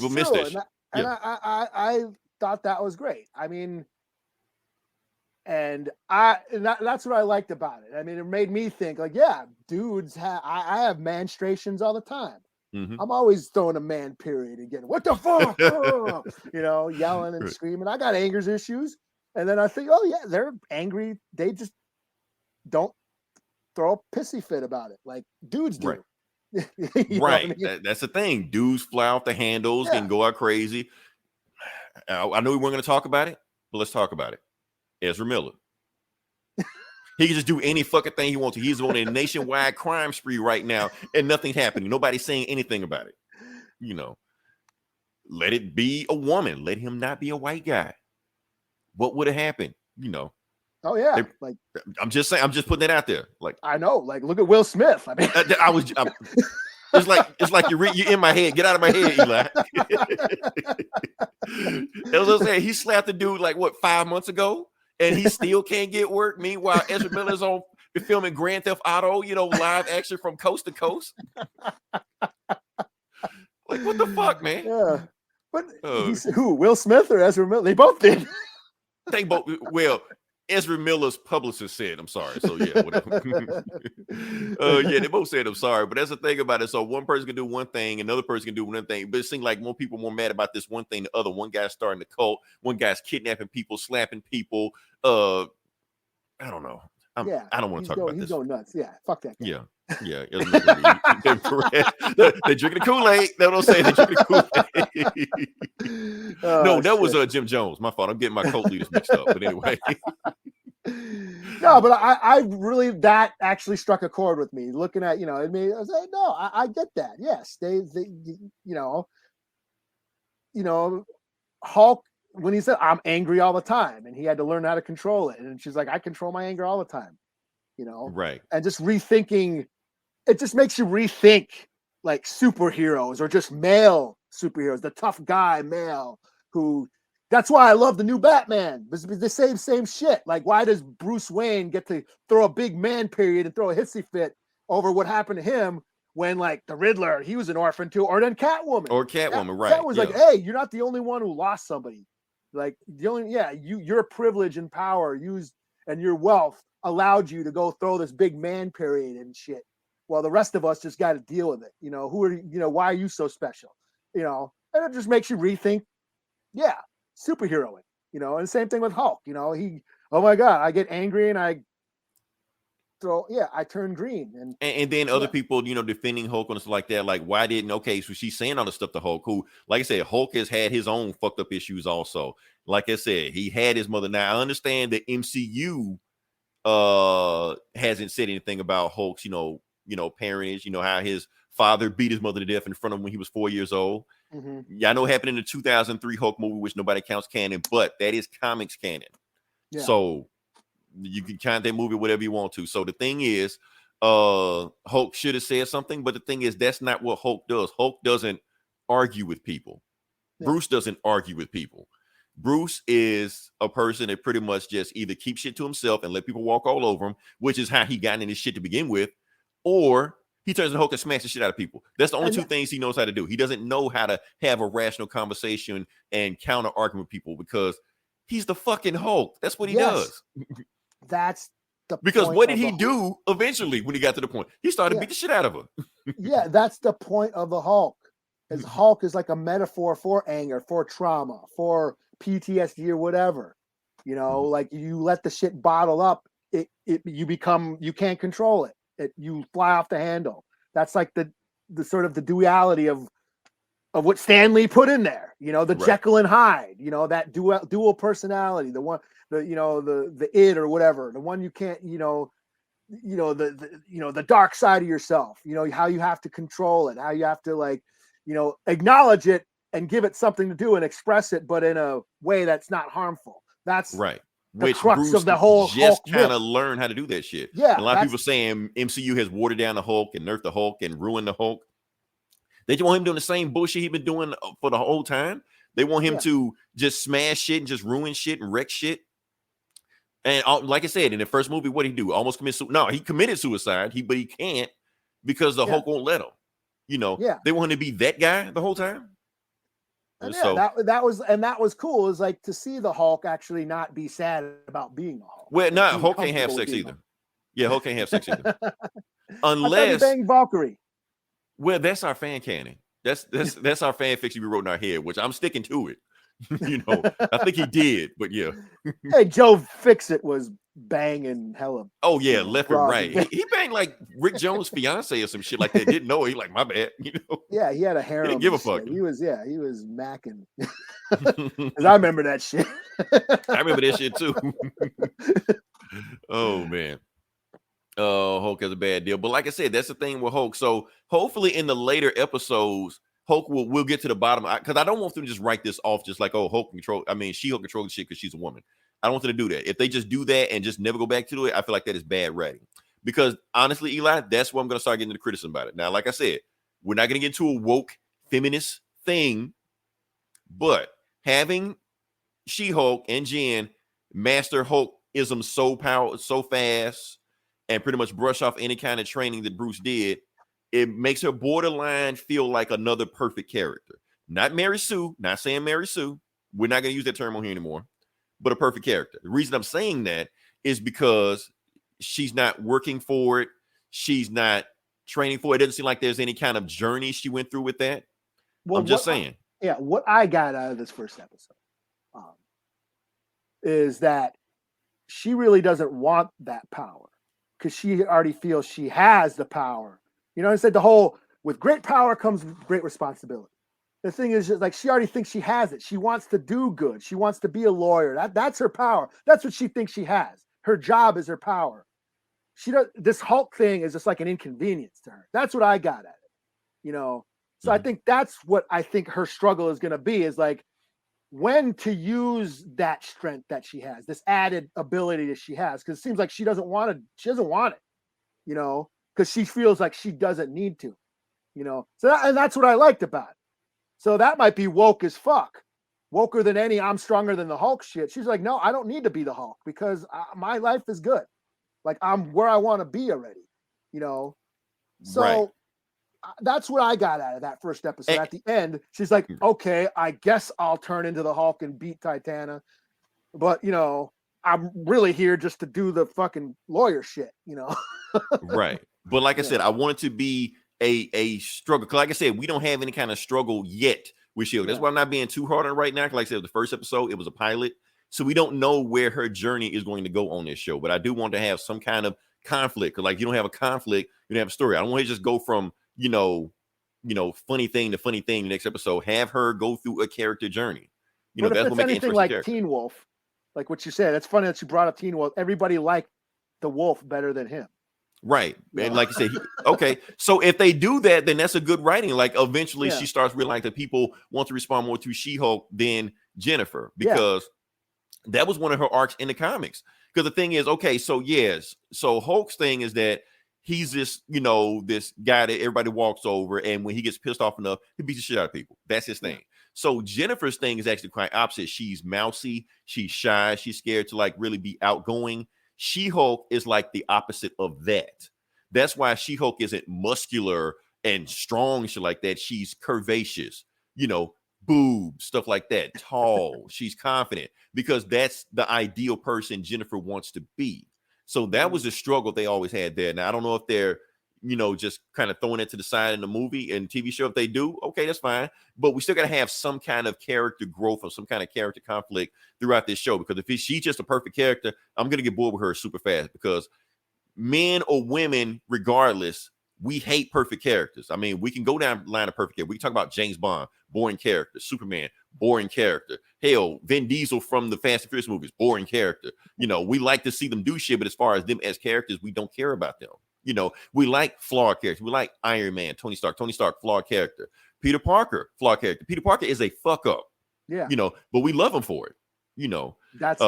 miss that shit. And I thought that was great. I mean, that's what I liked about it. I mean, it made me think like, yeah, dudes I have menstruations all the time. Mm-hmm. I'm always throwing a man period again. What the fuck? Yelling and screaming. I got anger issues. And then I think, oh yeah, they're angry. They just don't throw a pissy fit about it like dudes do. Right. Right. I mean? That's the thing. Dudes fly off the handles and go out crazy. I know we weren't going to talk about it, but let's talk about it. Ezra Miller. He can just do any fucking thing he wants to. He's on a nationwide crime spree right now, and nothing's happening. Nobody's saying anything about it. Let it be a woman. Let him not be a white guy. What would have happened? Oh yeah, I'm just saying. I'm just putting it out there. Like I know. Like look at Will Smith. I mean, it's like you're in my head. Get out of my head, Eli. As I was saying, he slapped the dude 5 months ago, and he still can't get work. Meanwhile, Ezra Miller's on filming Grand Theft Auto, live action from coast to coast. Like what the fuck, man? Yeah, but who? Will Smith or Ezra Miller? They both did. They both. Well, Ezra Miller's publicist said, I'm sorry. So yeah, whatever. They both said I'm sorry. But that's the thing about it. So one person can do one thing, another person can do one thing. But it seems like more people more mad about this one thing than the other. One guy's starting the cult, one guy's kidnapping people, slapping people. I don't know. I don't want to talk about this. He's going nuts. Yeah, fuck that guy. Yeah. They're drinking the Kool-Aid. That's what I'm saying. They're drinking the Kool-Aid. No, that was Jim Jones. My fault. I'm getting my cult leaders mixed up. But anyway. No, but I really, that actually struck a chord with me. Looking at, I mean, I was like, no, I get that. Yes, they Hulk, when he said, I'm angry all the time, and he had to learn how to control it. And she's like, I control my anger all the time, right. And just rethinking, it just makes you rethink like superheroes or just male superheroes, the tough guy male who, that's why I love the new Batman. It's the same shit. Like, why does Bruce Wayne get to throw a big man period and throw a hissy fit over what happened to him when, like, the Riddler, he was an orphan too, or then Catwoman. Right. That was like, hey, you're not the only one who lost somebody. Like, your privilege and power and your wealth allowed you to go throw this big man period and shit. Well, the rest of us just got to deal with it. Who are why are you so special? And it just makes you rethink, superheroing, and the same thing with Hulk, oh my God, I get angry and I turn green. And then other people, defending Hulk and stuff like that. Like, why didn't, so she's saying all the stuff to Hulk, who, like I said, Hulk has had his own fucked up issues also. Like I said, he had his mother. Now, I understand the MCU hasn't said anything about Hulk's, parentage, how his father beat his mother to death in front of him when he was 4 years old. Mm-hmm. Yeah, I know it happened in the 2003 Hulk movie, which nobody counts canon, but that is comics canon. Yeah. So you can count that movie whatever you want to. So the thing is, Hulk should have said something, but the thing is, that's not what Hulk does. Hulk doesn't argue with people. Yeah. Bruce doesn't argue with people. Bruce is a person that pretty much just either keeps shit to himself and let people walk all over him, which is how he got in this shit to begin with, or he turns to Hulk and smashes the shit out of people. That's the only two things he knows how to do. He doesn't know how to have a rational conversation and counter argument with people because he's the fucking Hulk. That's what he does. That's the because what did he do eventually when he got to the point? He started beating the shit out of her. Yeah, that's the point of the Hulk. His Hulk is like a metaphor for anger, for trauma, for PTSD or whatever. Like you let the shit bottle up, you can't control it. You fly off the handle. That's like the sort of the duality of of what Stan Lee put in there. You know, the Right. Jekyll and Hyde. You know, that dual personality. The one, the id or whatever. The one you can't. The dark side of yourself. You know, how you have to control it. How you have to acknowledge it and give it something to do and express it, but in a way that's not harmful. That's right. The Which crux Bruce of the whole just Hulk kind of myth. learned how to do that shit. Yeah, And a lot of people saying MCU has watered down the Hulk and nerfed the Hulk and ruined the Hulk. They just want him doing the same bullshit he's been doing for the whole time. They want him to just smash shit and just ruin shit and wreck shit. And like I said, in the first movie, what did he do? Almost commit suicide. No, he committed suicide. But he can't because the Hulk won't let him. You know, they want him to be that guy the whole time. And so that was cool. Is like to see the Hulk actually not be sad about being a Hulk. Well, no, Hulk can't have sex either. Yeah, Hulk can't have sex either. Unless bang Valkyrie. Well, that's our fan canon. That's our fan fiction we wrote in our head, which I'm sticking to it. You know, I think he did, but yeah. Hey, Joe Fixit was banging hella. Oh yeah, left and right. He banged like Rick Jones' fiance or some shit like that. Didn't know. He like, my bad. You know. Yeah, he had a harem. He didn't give a fuck. He was macking. Because I remember that shit. I remember that shit too. Oh man. Hulk is a bad deal. But like I said, that's the thing with Hulk. So hopefully in the later episodes, Hulk we'll get to the bottom, because I don't want them to just write this off just like, oh, She-Hulk controls the shit because she's a woman. I don't want them to do that. If they just do that and just never go back to it, I feel like that is bad writing. Because honestly, Eli, that's what I'm going to start getting into criticism about it. Now, like I said, we're not going to get into a woke feminist thing, but having She-Hulk and Jen master Hulkism so fast and pretty much brush off any kind of training that Bruce did, it makes her borderline feel like another perfect character. Not Mary Sue, not saying Mary Sue. We're not going to use that term on here anymore, but a perfect character. The reason I'm saying that is because she's not working for it. She's not training for it. It doesn't seem like there's any kind of journey she went through with that. Well, I'm just saying. What I got out of this first episode is that she really doesn't want that power because she already feels she has the power. You know, I said with great power comes great responsibility. The thing is just like she already thinks she has it. She wants to do good. She wants to be a lawyer. That's her power. That's what she thinks she has. Her job is her power. This Hulk thing is just like an inconvenience to her. That's what I got at it. You know, so I think that's what I think her struggle is going to be, is like when to use that strength that she has, this added ability that she has, because it seems like she doesn't want it. She doesn't want it, you know, because she feels like she doesn't need to, you know. So and that's what I liked about it. So that might be woke as fuck, woker than any I'm stronger than the Hulk shit. She's like, no, I don't need to be the Hulk because my life is good. Like I'm where I want to be already, you know. So that's what I got out of that first episode. At the end, she's like, okay, I guess I'll turn into the Hulk and beat Titana. But, you know, I'm really here just to do the fucking lawyer shit, you know. Right. But like I said, I want it to be a struggle. Because like I said, we don't have any kind of struggle yet with Shield. That's why I'm not being too hard on it right now. Like I said, the first episode, it was a pilot. So we don't know where her journey is going to go on this show. But I do want to have some kind of conflict. Because like you don't have a conflict, you don't have a story. I don't want to just go from, you know, funny thing to funny thing the next episode. Have her go through a character journey. You know, that's what makes it interesting. Like character. Teen Wolf, like what you said. It's funny that you brought up Teen Wolf. Everybody liked the Wolf better than him. Right. And like you said, okay. So if they do that, then that's a good writing. Like eventually she starts realizing that people want to respond more to She-Hulk than Jennifer, because that was one of her arcs in the comics. Because the thing is, okay, so Hulk's thing is that he's this, you know, this guy that everybody walks over, and when he gets pissed off enough, he beats the shit out of people. That's his thing. So Jennifer's thing is actually quite opposite. She's mousy, she's shy, she's scared to like really be outgoing. She-Hulk is like the opposite of that. That's why She-Hulk isn't muscular and strong, shit like that. She's curvaceous, you know, boobs, stuff like that, tall. She's confident, because that's the ideal person Jennifer wants to be. So that was the struggle they always had there. Now, I don't know if they're, you know, just kind of throwing it to the side in the movie and TV show. If they do, okay, that's fine. But we still got to have some kind of character growth or some kind of character conflict throughout this show. Because if she's just a perfect character, I'm going to get bored with her super fast. Because men or women, regardless, we hate perfect characters. I mean, we can go down the line of perfect characters. We can talk about James Bond, boring character. Superman, boring character. Hell, Vin Diesel from the Fast and Furious movies, boring character. You know, we like to see them do shit, but as far as them as characters, we don't care about them. You know, we like flawed characters. We like Iron Man, Tony Stark, flawed character. Peter Parker, flawed character. Peter Parker is a fuck up. Yeah. You know, but we love him for it. You know, that's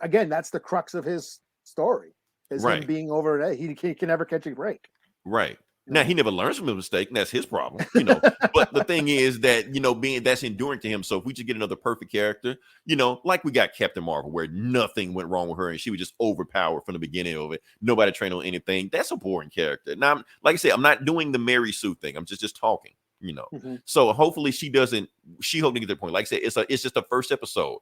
again, that's the crux of his story. Is him being over it. He can never catch a break. Right. Now he never learns from his mistake, and that's his problem, you know. But the thing is that, you know, that's enduring to him. So if we just get another perfect character, you know, like we got Captain Marvel, where nothing went wrong with her and she was just overpowered from the beginning of it. Nobody trained on anything. That's a boring character. Now, like I said, I'm not doing the Mary Sue thing. I'm just talking, you know. So hopefully she hopes to get to the point. Like I said, it's just the first episode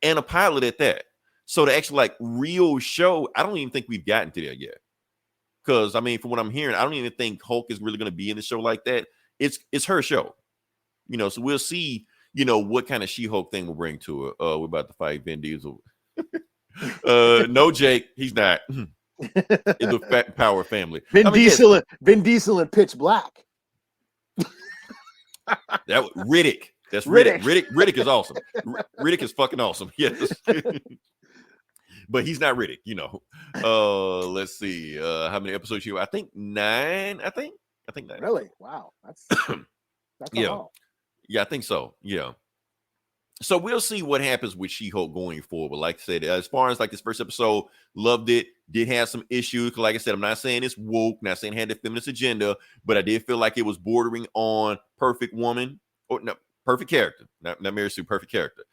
and a pilot at that. So the actual like real show, I don't even think we've gotten to there yet. Because I mean, from what I'm hearing, I don't even think Hulk is really going to be in the show like that. It's her show, you know. So we'll see, you know, what kind of She-Hulk thing we'll bring to her. We're about to fight Vin Diesel. No, Jake, he's not. It's the Fat Power family. Vin Diesel and Pitch Black. That was Riddick. That's Riddick. Riddick is awesome. Riddick is fucking awesome. Yes. But he's not Riddick, you know. Let's see. How many episodes I think 9. I think 9. Really? Wow. That's yeah. Yeah, I think so. Yeah. So we'll see what happens with She-Hulk going forward. Like I said, as far as like this first episode, loved it. Did have some issues. Like I said, I'm not saying it's woke, not saying it had the feminist agenda, but I did feel like it was bordering on perfect woman or no, perfect character. Not Mary Sue, perfect character.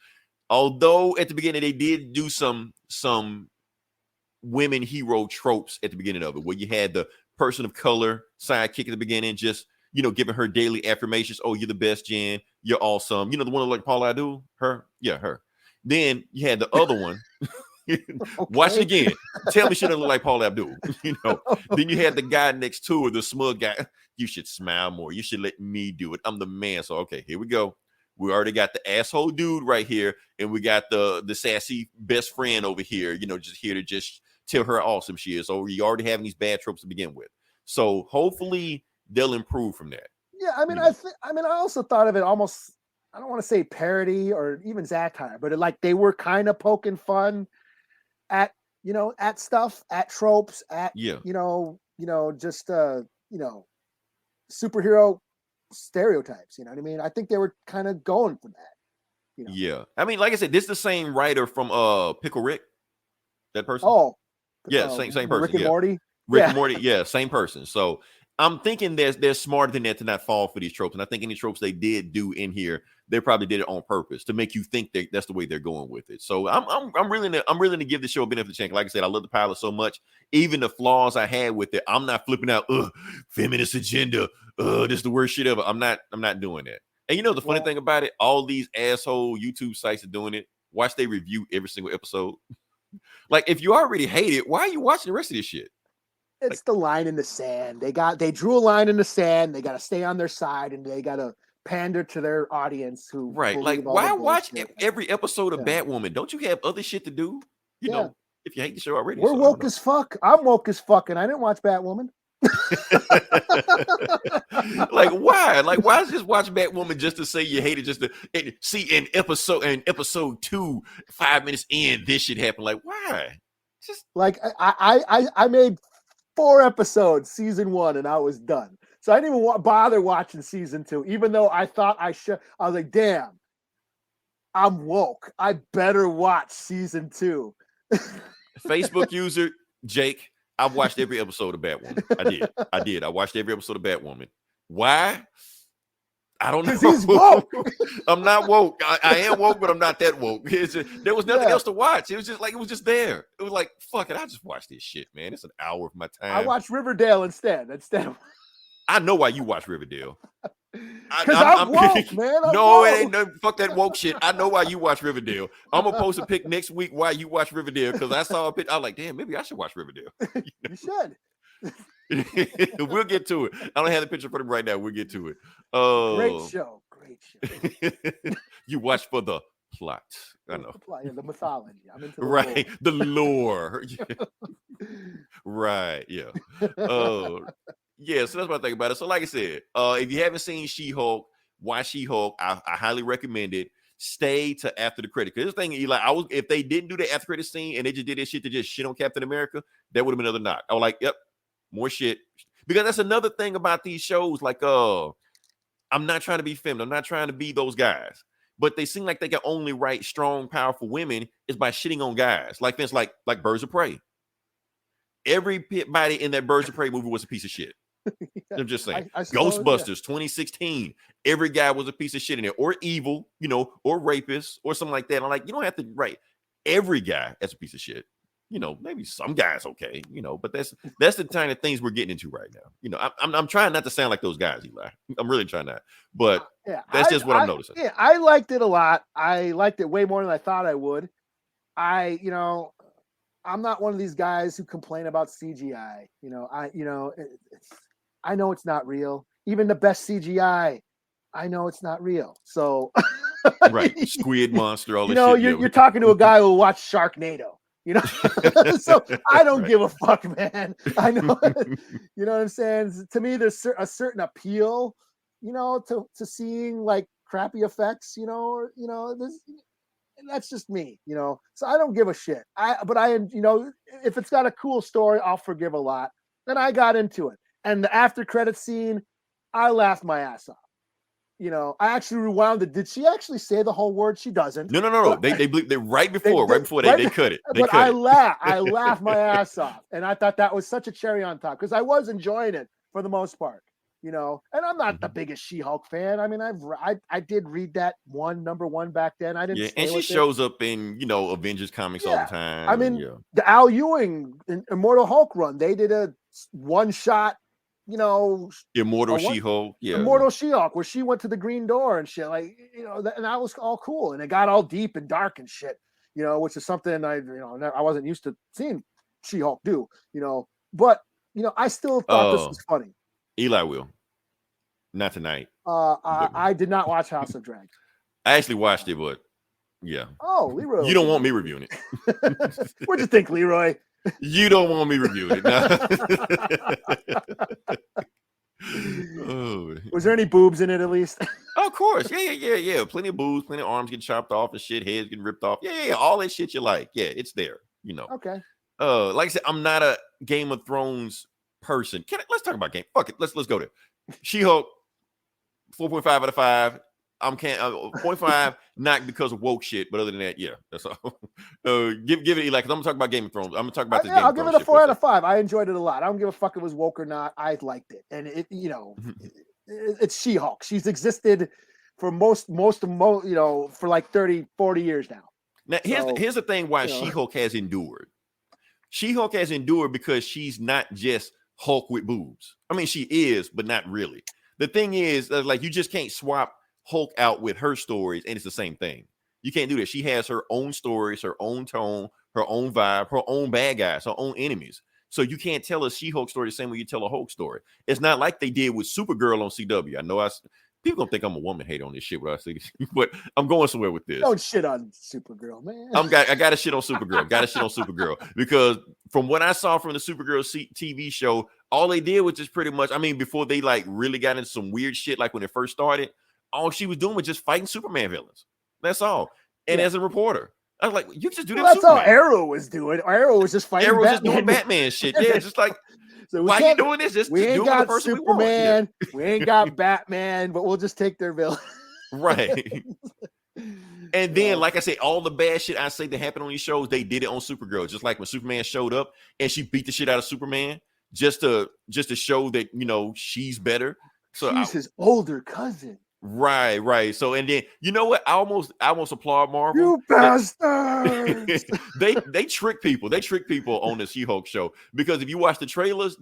Although at the beginning they did do some women hero tropes at the beginning of it, where you had the person of color sidekick at the beginning, just, you know, giving her daily affirmations. Oh, you're the best, Jen. You're awesome. You know, the one like Paula Abdul, her. Yeah, her. Then you had the other one. Watch it again. Tell me she doesn't look like Paula Abdul. You know. Then you had the guy next to her, the smug guy. You should smile more. You should let me do it. I'm the man. So okay, here we go. We already got the asshole dude right here, and we got the sassy best friend over here, you know, just here to just tell her how awesome she is. So you already having these bad tropes to begin with. So hopefully they'll improve from that. Yeah, I mean, I also thought of it almost, I don't want to say parody or even satire, but like they were kind of poking fun at, you know, at stuff, at tropes, at you know, just you know, superhero stereotypes, you know what I mean? I think they were kind of going for that. You know? Yeah. I mean, like I said, this is the same writer from Pickle Rick. That person? Oh. Yeah, same person. Rick and Morty. Rick and Morty, yeah, same person. So I'm thinking they're smarter than that to not fall for these tropes. And I think any tropes they did do in here, they probably did it on purpose to make you think that's the way they're going with it. So I'm really to give the show a benefit of the chance. Like I said, I love the pilot so much. Even the flaws I had with it, I'm not flipping out. Feminist agenda. This is the worst shit ever. I'm not doing that. And you know the funny thing about it, all these asshole YouTube sites are doing it. Watch they review every single episode. Like if you already hate it, why are you watching the rest of this shit? It's the line in the sand. They drew a line in the sand. They got to stay on their side, and they got to pander to their audience who like why watch every episode of Batwoman? Don't you have other shit to do? You know, if you hate the show already. We're woke as fuck. I'm woke as fuck, and I didn't watch Batwoman. Like why? Like why just watch Batwoman just to say you hate it? Just to see in episode 2, 5 minutes in, this shit happen. Like why? Just like I made 4 episodes season 1 and I was done. So I didn't even bother watching season 2, even though I thought I should. I was like, damn, I'm woke. I better watch season 2. Facebook user Jake, I've watched every episode of Batwoman. I did. I watched every episode of Batwoman. Why? I don't know. Because he's woke. I'm not woke. I am woke, but I'm not that woke. There was nothing else to watch. It was just there. It was like, fuck it. I just watched this shit, man. It's an hour of my time. I watched Riverdale instead. I know why you watch Riverdale. Because I'm woke, man. It ain't no fuck that woke shit. I know why you watch Riverdale. I'm gonna post a pic next week why you watch Riverdale, because I saw a pic. I was like, damn, maybe I should watch Riverdale. You should. We'll get to it. I don't have the picture for them right now. We'll get to it. Great show. You watch for the plot. I know. The mythology. I'm into the lore. Right. Yeah. Yeah, so that's what I think about it. So, like I said, if you haven't seen She-Hulk, watch She-Hulk. I highly recommend it. Stay to after the credit. Because this thing, Eli, if they didn't do the after credit scene and they just did this shit to just shit on Captain America, that would have been another knock. I was like, yep, more shit. Because that's another thing about these shows. Like, I'm not trying to be feminine. I'm not trying to be those guys. But they seem like they can only write strong, powerful women is by shitting on guys. Like this, like Birds of Prey. Everybody in that Birds of Prey movie was a piece of shit. Yeah, I'm just saying. I Ghostbusters 2016. Every guy was a piece of shit in it, or evil, or rapist, or something like that. I'm like, you don't have to write every guy as a piece of shit. Maybe some guys okay, but that's the kind of things we're getting into right now. I'm trying not to sound like those guys, Eli. I'm really trying not, but that's just what I'm noticing. Yeah, I liked it a lot. I liked it way more than I thought I would. I'm not one of these guys who complain about CGI. I know it's not real. Even the best CGI, I know it's not real. So, right, squid monster, all this shit. You're talking to a guy who watched Sharknado. So I don't give a fuck, man. I know, you know what I'm saying? To me, there's a certain appeal, to seeing like crappy effects, that's just me, so I don't give a shit. But if it's got a cool story, I'll forgive a lot. And I got into it. And the after credit scene, I laughed my ass off. I actually rewound it. Did she actually say the whole word? She doesn't. No. They right before they cut it. But I laughed my ass off. And I thought that was such a cherry on top because I was enjoying it for the most part. And I'm not the biggest She-Hulk fan. I mean, I did read that number one back then. I didn't. Yeah, and she shows up in Avengers comics all the time. I mean, the Al Ewing Immortal Hulk run, they did a one shot. Immortal She-Hulk, Immortal She-Hulk, where she went to the green door and shit, and that was all cool, and it got all deep and dark and shit, which is something I wasn't used to seeing She-Hulk do, but I still thought this was funny. Eli will. Not tonight. I did not watch House of Dragons. I actually watched it, but yeah. Oh, Leroy. You don't want me reviewing it. What'd you think, Leroy? You don't want me reviewing it. Was there any boobs in it at least? Of course. Yeah. Plenty of boobs, plenty of arms getting chopped off and shit, heads getting ripped off. Yeah. All that shit you like. Yeah, it's there. Okay. Like I said, I'm not a Game of Thrones person. Let's talk about game. Fuck it. Let's go there. She-Hulk, 4.5 out of 5. I'm 0.5, not because of woke shit, but other than that, yeah, that's all. Give it Eli, because I'm gonna talk about Game of Thrones. I'm gonna talk about this. I'll give it a 4 out of 5. I enjoyed it a lot. I don't give a fuck if it was woke or not. I liked it, and it's She-Hulk. She's existed for for like 30, 40 years now. Now here's the thing: why She-Hulk has endured. She-Hulk has endured because she's not just Hulk with boobs. I mean, she is, but not really. The thing is, like, you just can't swap Hulk out with her stories and it's the same thing. You can't do that. She has her own stories, her own tone, her own vibe, her own bad guys, her own enemies. So you can't tell a She-Hulk story the same way you tell a Hulk story. It's not like they did with Supergirl on CW. I know people gonna think I'm a woman hater on this shit, what I say, but I'm going somewhere with this. Don't shit on Supergirl, man. I got to shit on Supergirl. Because from what I saw from the Supergirl TV show, all they did was just pretty much, I mean, before they like really got into some weird shit, like when it first started, all she was doing was just fighting Superman villains. That's all. And as a reporter, I was like, you just do that. That's all Arrow was doing. Arrow was just fighting. Arrow was just doing Batman shit. Yeah, just like. So why are you doing this? Just we ain't got Superman, we ain't got Batman, but we'll just take their villain. Right. And then, like I said, all the bad shit I say that happened on these shows, they did it on Supergirl. Just like when Superman showed up and she beat the shit out of Superman just to show that, she's better. So she's his older cousin. Right. So, and then, you know what? I almost applaud Marvel. You bastards! they trick people. They trick people on the She-Hulk show, because if you watch the trailers,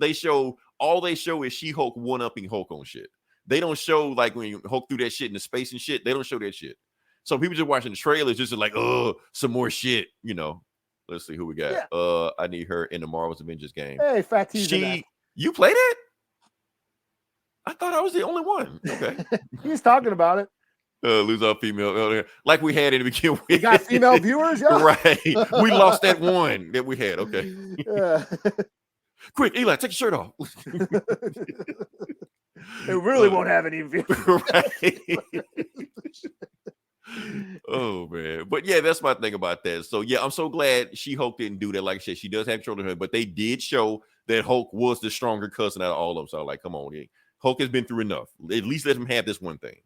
all they show is She-Hulk one-upping Hulk on shit. They don't show like when you Hulk through that shit in the space and shit. They don't show that shit. So people just watching the trailers just like, oh, some more shit. Let's see who we got. Yeah. I need her in the Marvel's Avengers game. Hey, Fat T's. You played it? I thought I was the only one. Okay. He's talking about it. Lose our female. Like we had in the beginning. We got female viewers, yeah. Right. We lost that one that we had. Okay. Quick, Eli, take your shirt off. It really won't have any views. Right. Oh man, but yeah, that's my thing about that. So yeah, I'm so glad She-Hulk didn't do that. Like I said, she does have children, but they did show that Hulk was the stronger cousin out of all of them. So I'm like, come on, Hulk has been through enough. At least let him have this one thing,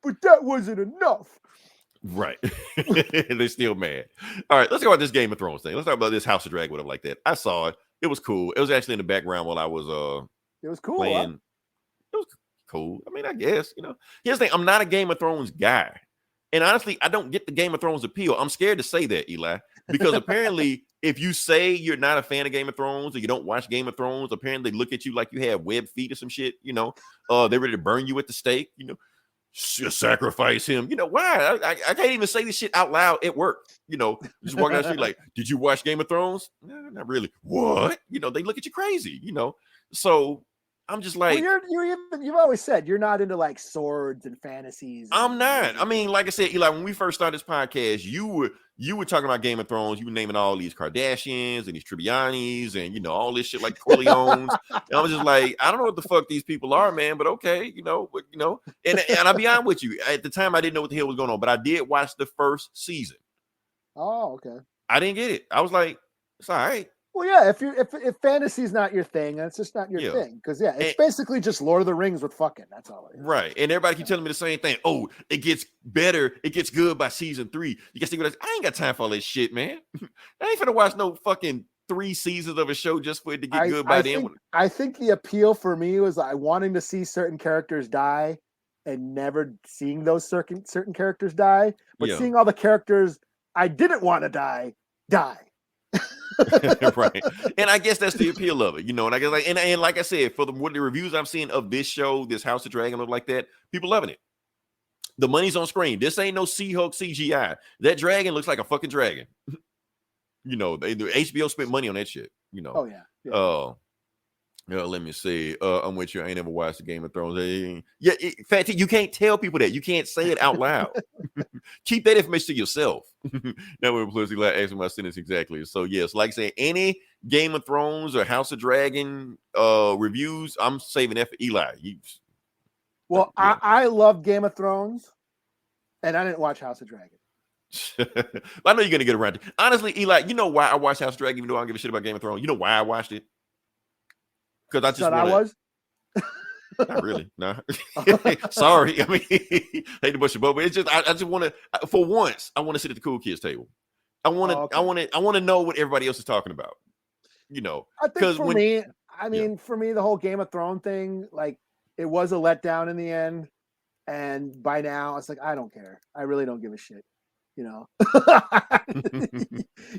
But that wasn't enough. Right. They're still mad. All right, let's talk about this Game of Thrones thing. Let's talk about this House of Dragon, whatever like that. I saw it. It was cool. It was actually in the background while I was It was cool. playing. Huh? It was cool. I mean, I guess, Here's the thing, I'm not a Game of Thrones guy. And honestly, I don't get the Game of Thrones appeal. I'm scared to say that, Eli, because apparently if you say you're not a fan of Game of Thrones or you don't watch Game of Thrones, apparently they look at you like you have web feet or some shit, they're ready to burn you at the stake, sacrifice him. Why? I can't even say this shit out loud at work. Just walking down the street like, did you watch Game of Thrones? No, not really. What? They look at you crazy, So I'm just like, well, you've always said you're not into like swords and fantasies. I'm not. I mean, like I said, Eli, when we first started this podcast, you were talking about Game of Thrones. You were naming all these Kardashians and these Tribbianis and all this shit like Corleones. And I was just like, I don't know what the fuck these people are, man. But okay, and I'll be honest with you. At the time, I didn't know what the hell was going on, but I did watch the first season. Oh, okay. I didn't get it. I was like, it's all right. Well, yeah, if fantasy's not your thing, it's just not your thing. Because it's basically just Lord of the Rings with fucking. That's all it is. Right. And everybody keep telling me the same thing. Oh, it gets better. It gets good by season 3. You can see what I ain't got time for all that shit, man. I ain't finna watch no fucking 3 seasons of a show just for it to get good by the end. I think the appeal for me was wanting to see certain characters die and never seeing those certain characters die, but seeing all the characters I didn't want to die. Right, and I guess that's the appeal of it, and I guess and like I said, for what the reviews I'm seeing of this show, this House of Dragon, look like that, people loving it. The money's on screen. This ain't no She-Hulk CGI. That dragon looks like a fucking dragon. The HBO spent money on that shit. Oh yeah. Let me see. I'm with you. I ain't never watched the Game of Thrones. Yeah, Fat T, you can't tell people that. You can't say it out loud. Keep that information to yourself. Now we're closely asking my sentence exactly. So yes, like I said, any Game of Thrones or House of Dragon reviews, I'm saving that for Eli. Well, I love Game of Thrones, and I didn't watch House of Dragon. I know you're gonna get around to it. Honestly, Eli, you know why I watched House of Dragon, even though I don't give a shit about Game of Thrones. You know why I watched it? Because I just I was. Not really. Nah. Sorry. I mean, hate to bust your bubble, but it's just I just want to. For once, I want to sit at the cool kids table. I want to. I want to know what everybody else is talking about. I think for me, for me, the whole Game of Thrones thing, like, it was a letdown in the end, and by now it's like I don't care. I really don't give a shit.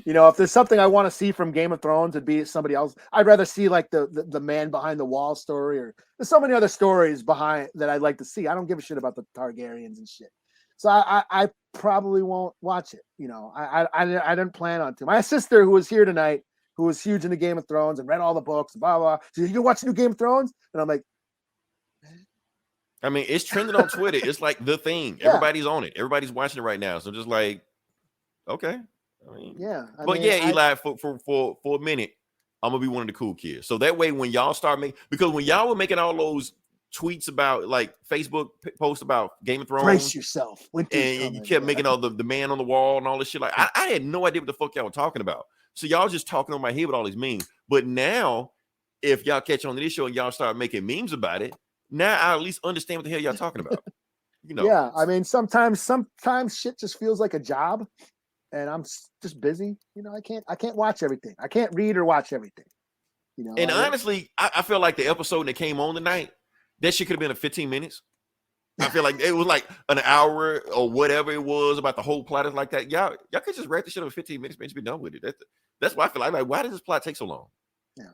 If there's something I want to see from Game of Thrones, it'd be somebody else. I'd rather see like the man behind the wall story, or there's so many other stories behind that I'd like to see. I don't give a shit about the Targaryens and shit. So I probably won't watch it. I didn't plan on to. My sister, who was here tonight, who was huge into Game of Thrones and read all the books, blah blah. She said, "You watch new Game of Thrones?" And I'm like, I mean, it's trending on Twitter. It's like the thing. Yeah. Everybody's on it. Everybody's watching it right now. So just like, okay. I mean, Eli, for a minute, I'm gonna be one of the cool kids. So that way, when y'all start because when y'all were making all those tweets about like Facebook posts about Game of Thrones, brace yourself, and you kept making all the man on the wall and all this shit. Like, I had no idea what the fuck y'all were talking about. So y'all just talking on my head with all these memes. But now, if y'all catch on to this show and y'all start making memes about it, now I at least understand what the hell y'all talking about. Yeah, I mean, sometimes shit just feels like a job, and I'm just busy. I can't watch everything. I can't read or watch everything. And honestly, I feel like the episode that came on tonight, that shit could have been 15 minutes. I feel like it was like an hour or whatever it was about the whole plot is like that. Y'all could just wrap this shit up in 15 minutes, man. Just be done with it. That's why I feel like why does this plot take so long? Yeah.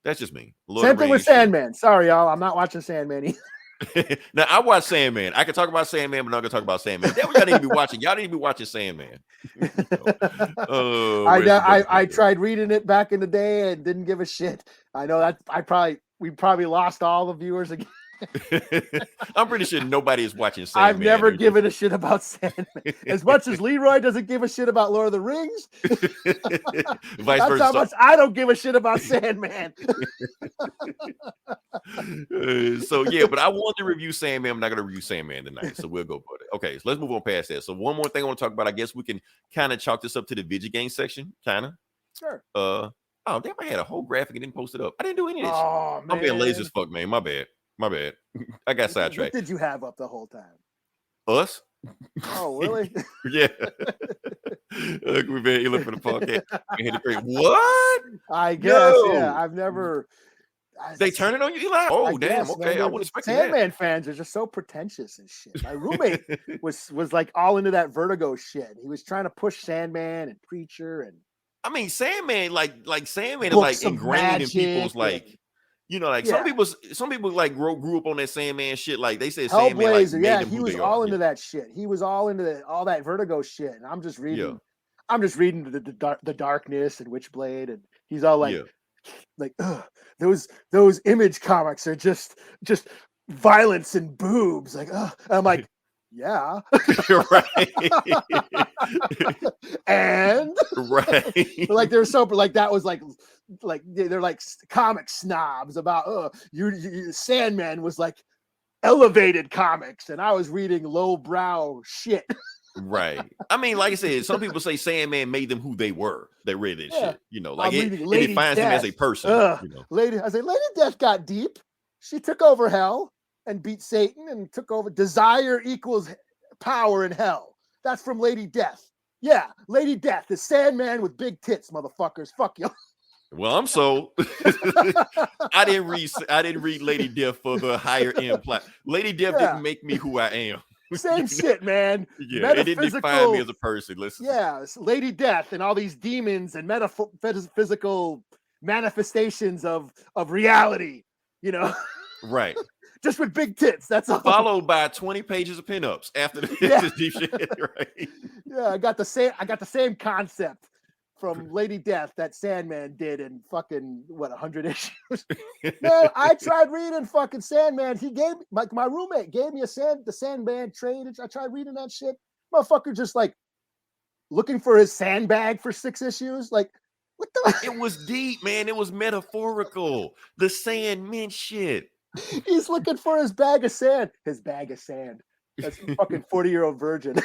That's just me. Same thing with Sandman. Sorry, y'all. I'm not watching Sandman either. Now, I watch Sandman. I can talk about Sandman, but I'm not going to talk about Sandman. That's what y'all need to be watching. Y'all need to be watching Sandman. I tried reading it back in the day and didn't give a shit. I know that we probably lost all the viewers again. I'm pretty sure nobody is watching Sandman. I've never given a shit about Sandman. As much as Leroy doesn't give a shit about Lord of the Rings, Vice versa. That's how much I don't give a shit about Sandman. So yeah, but I want to review Sandman. I'm not going to review Sandman tonight, so we'll go for it. Okay, so let's move on past that. So one more thing I want to talk about. I guess we can kind of chalk this up to the Vidja game section, kind of. Sure. Oh, damn, I had a whole graphic and didn't post it up. I didn't do any of this. Oh, man. I'm being lazy as fuck, man. My bad. I got sidetracked. What did you have up the whole time? Us? Oh, really? Yeah. Look, we've been ill for the podcast. What? I guess, yeah. I've never... They turn it on you, Eli? Oh, damn. Okay, man, I wouldn't expect that. Sandman fans are just so pretentious and shit. My roommate was like all into that Vertigo shit. He was trying to push Sandman and Preacher and... I mean, Sandman, like Sandman is like ingrained in people's like, you know, like some people like grew up on that Sandman shit. Like they said, Sandman, like, yeah, he was all into that shit. He was all into all that Vertigo shit. And I'm just reading, the Darkness and Witchblade, and he's all like, those Image comics are just violence and boobs. Like, I'm like. Yeah. Right. And right. Like they're so like that was like they're like comic snobs about you Sandman was like elevated comics and I was reading lowbrow shit. Right. I mean, like I said, some people say Sandman made them who they were. They read that shit. You know, like it defines them as a person. You know? Lady Death got deep. She took over hell and beat Satan and took over. Desire equals power in hell. That's from Lady Death. Yeah, Lady Death, the Sandman with big tits, motherfuckers. Fuck you. Well, I'm sold. I didn't read Lady Death for the higher end plot. Lady Death didn't make me who I am. Same shit, man. Yeah, it didn't define me as a person. Listen. Yeah, Lady Death and all these demons and metaphysical manifestations of reality, you know. Right. Just with big tits. That's all. Followed by 20 pages of pinups after the deep shit. Right. Yeah, I got the same concept from Lady Death that Sandman did in fucking 100 issues. Man, I tried reading fucking Sandman. He gave my roommate gave me the Sandman trade. I tried reading that shit. Motherfucker just like looking for his sandbag for 6 issues. Like, what the? It was deep, man. It was metaphorical. The Sandman shit. He's looking for his bag of sand. His bag of sand. That's a fucking 40-year-old virgin.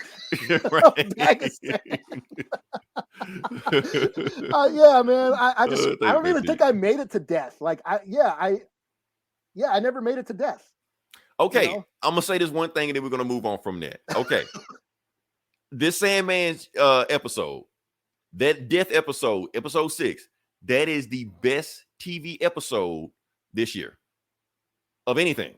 Right. Bag of sand. Yeah, man. I don't even think I made it to death. Like I never made it to death. Okay, you know? I'm gonna say this one thing and then we're gonna move on from that. Okay. This Sandman's episode, that death episode, episode 6, that is the best TV episode this year. Of anything.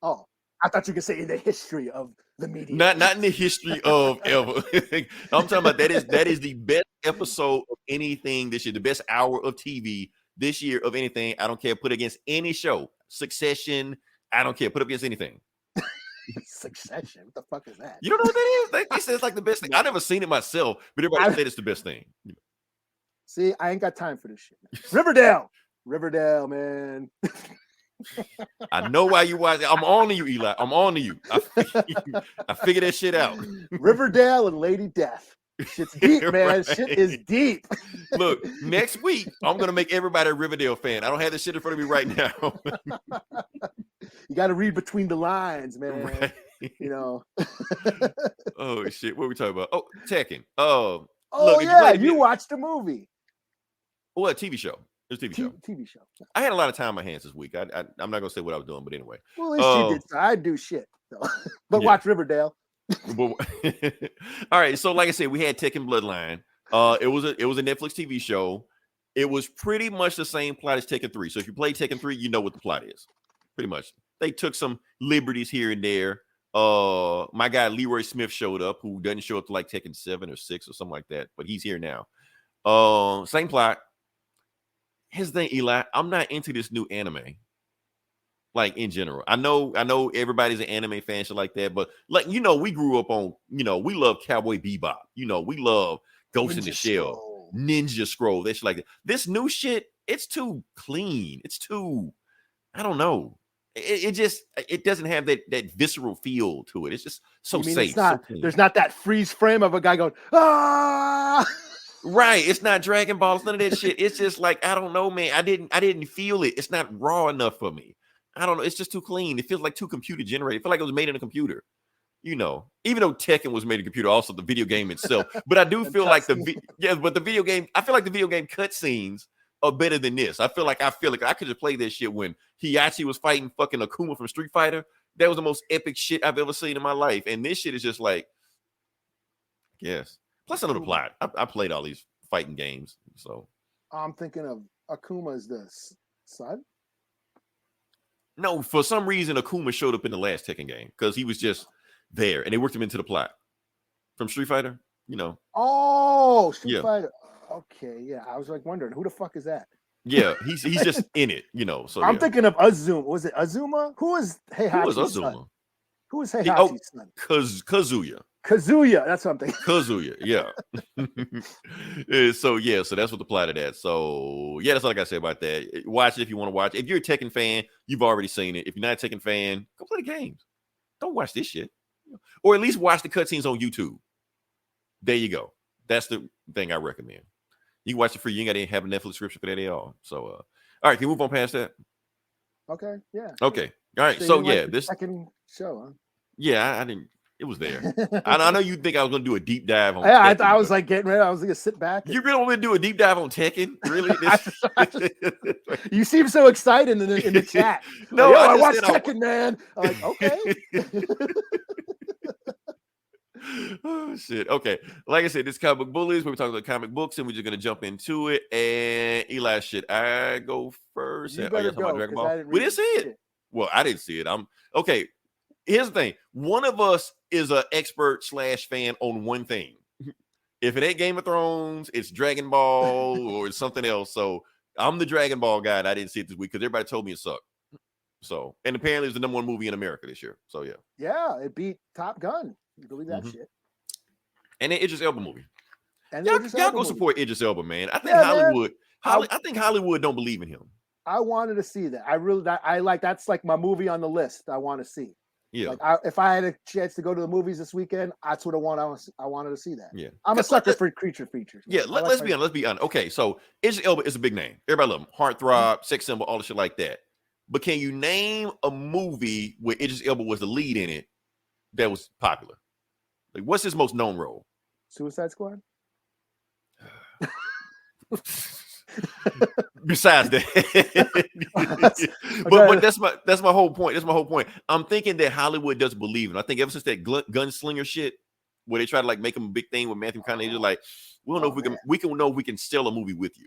Oh, I thought you could say in the history of the media. Not in the history of ever. I'm talking about that is the best episode of anything this year, the best hour of TV this year of anything. I don't care. Put against any show. Succession. I don't care. Put up against anything. Succession. What the fuck is that? You don't know what that is? They say it's like the best thing. I never seen it myself, but everybody said it's the best thing. See, I ain't got time for this shit. Riverdale, man. I know why you watch it. I'm on to you, Eli. I'm on to you. I figured that shit out. Riverdale and Lady Death. Shit's deep, man. Right. Shit is deep. Look, next week, I'm going to make everybody a Riverdale fan. I don't have this shit in front of me right now. You got to read between the lines, man. Right. You know. Oh, shit. What are we talking about? Oh, Tekken. Look, yeah. You watched the movie. What, TV show? It was a TV show. I had a lot of time on my hands this week. I'm not going to say what I was doing, but anyway. Well, at least you did. So I do shit. So. But watch Riverdale. All right. So, like I said, we had Tekken Bloodline. It was a Netflix TV show. It was pretty much the same plot as Tekken 3. So if you play Tekken 3, you know what the plot is. Pretty much. They took some liberties here and there. My guy Leroy Smith showed up, who doesn't show up to like Tekken 7 or 6 or something like that, but he's here now. Same plot. Here's the thing, Eli. I'm not into this new anime. Like in general. I know everybody's an anime fan, shit like that, but like, you know, we grew up on, you know, we love Cowboy Bebop. You know, we love Ghost in the Shell, Ninja Scroll, that shit like that. This new shit, it's too clean. It's too, I don't know. it doesn't have that visceral feel to it. It's just so safe. It's not, there's not that freeze frame of a guy going, ah. Right. It's not Dragon Ball. It's none of that shit. It's just like, I don't know, man. I didn't feel it. It's not raw enough for me. I don't know. It's just too clean. It feels like too computer generated. I feel like it was made in a computer. Even though Tekken was made in a computer, also the video game itself. But I do feel like the video game, I feel like the video game cutscenes are better than this. I feel like I could just play this shit when Hiachi was fighting fucking Akuma from Street Fighter. That was the most epic shit I've ever seen in my life. And this shit is just like, yes. Plus, I know the plot. I played all these fighting games. So I'm thinking of Akuma as the son. No, for some reason, Akuma showed up in the last Tekken game because he was just there and they worked him into the plot from Street Fighter. Oh, Street Fighter. Okay, yeah. I was like wondering who the fuck is that? Yeah, he's just in it, So I'm thinking of Azuma. Was it Azuma? Who was Heihachi's son? Who was Heihachi's son? Kazuya. Kazuya, that's what I'm thinking. Kazuya, yeah. So that's what the plot of that. So yeah, that's all I gotta say about that. Watch it if you want to watch it. If you're a Tekken fan, you've already seen it. If you're not a Tekken fan, go play the games. Don't watch this shit, or at least watch the cutscenes on YouTube. There you go. That's the thing I recommend. You can watch it free. You ain't got to have a Netflix subscription for that at all. So, all right, can we move on past that? Okay, yeah. Okay, all right. So yeah, this second show. Huh? Yeah, I didn't. It was there. I know you think I was going to do a deep dive on. Yeah, Tekken, I was like getting ready. I was going to sit back. You really want me to do a deep dive on Tekken? Really? You seem so excited in the chat. No, like, I watched Tekken, man. I'm like, okay. Oh shit. Okay. Like I said, this Comic Book Bullies, we're talking about comic books, and we're just gonna jump into it. And Eli, should I go first? You better go, Dragon Ball? We didn't see it. Well, I didn't see it. I'm okay. Here's the thing. One of us is an expert / fan on one thing. If it ain't Game of Thrones, it's Dragon Ball or it's something else. So I'm the Dragon Ball guy, and I didn't see it this week because everybody told me it sucked. So, and apparently it's the #1 movie in America this year. So yeah. Yeah, it beat Top Gun. You believe that shit? And the Idris Elba movie. And y'all go support Idris Elba, man. I think Hollywood. I think Hollywood don't believe in him. I wanted to see that. That's like my movie on the list. I want to see. Yeah. Like if I had a chance to go to the movies this weekend, that's what I wanted to see that. Yeah. I'm a sucker for creature features. Yeah. Let's be honest. Let's be honest. Okay. So Idris Elba is a big name. Everybody love him. Heartthrob, sex symbol, all the shit like that. But can you name a movie where Idris Elba was the lead in it that was popular? Like, what's his most known role? Suicide Squad. Besides that, but that's my whole point. That's my whole point. I'm thinking that Hollywood doesn't believe it. I think ever since that gunslinger shit, where they try to like make him a big thing with Matthew McConaughey, they're like, we don't know if we can know if we can sell a movie with you.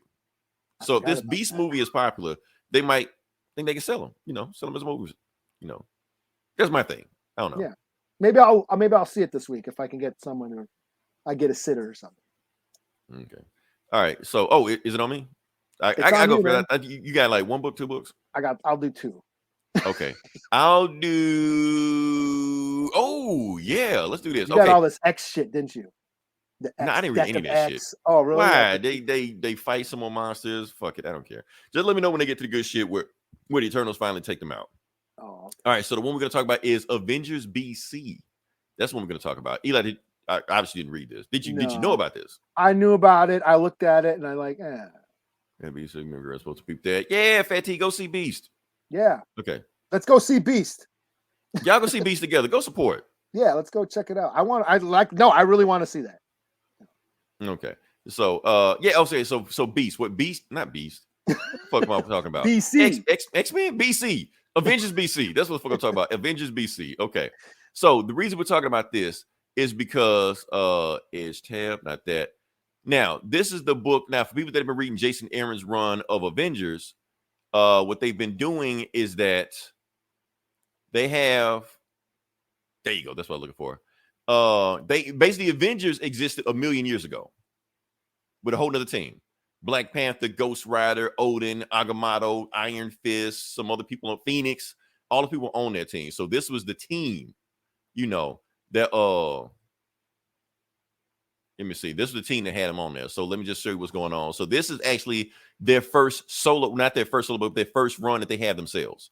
So if this Beast movie is popular, they might think they can sell them. Sell them as movies. That's my thing. I don't know. Yeah, maybe I'll see it this week if I can get someone or I get a sitter or something. Okay. All right. So, is it on me? I go for that. You got like 1 book, 2 books? I'll do 2. Okay. I'll do. Oh yeah, let's do this. You got all this X shit, didn't you? No, I didn't read any of that shit. Oh, really? Why? They fight some more monsters. Fuck it, I don't care. Just let me know when they get to the good shit where the Eternals finally take them out. Oh. All right. So the one we're gonna talk about is Avengers BC. That's what we're gonna talk about. Eli, I obviously didn't read this. Did you know about this? I knew about it. I looked at it and I like, Maybe so you're supposed to peep that. Yeah, Fatty, go see Beast. Yeah. Okay. Let's go see Beast. Y'all go see Beast together. Go support. Yeah, let's go check it out. I really want to see that. Okay. So so Beast. What Beast? Not Beast. What the fuck am I talking about? BC. X-Men? BC. Avengers BC. That's what the fuck I'm talking about. Avengers BC. Okay. So the reason we're talking about this is because is tab, not that. Now, this is the book. Now, for people that have been reading Jason Aaron's run of Avengers, what they've been doing is that they have. There you go. That's what I'm looking for. They basically Avengers existed 1 million years ago with a whole nother team. Black Panther, Ghost Rider, Odin, Agamotto, Iron Fist, some other people on Phoenix. All the people on that team. So this was the team, that let me see. This is the team that had them on there. So let me just show you what's going on. So this is actually their first solo, not their first solo, but their first run that they have themselves.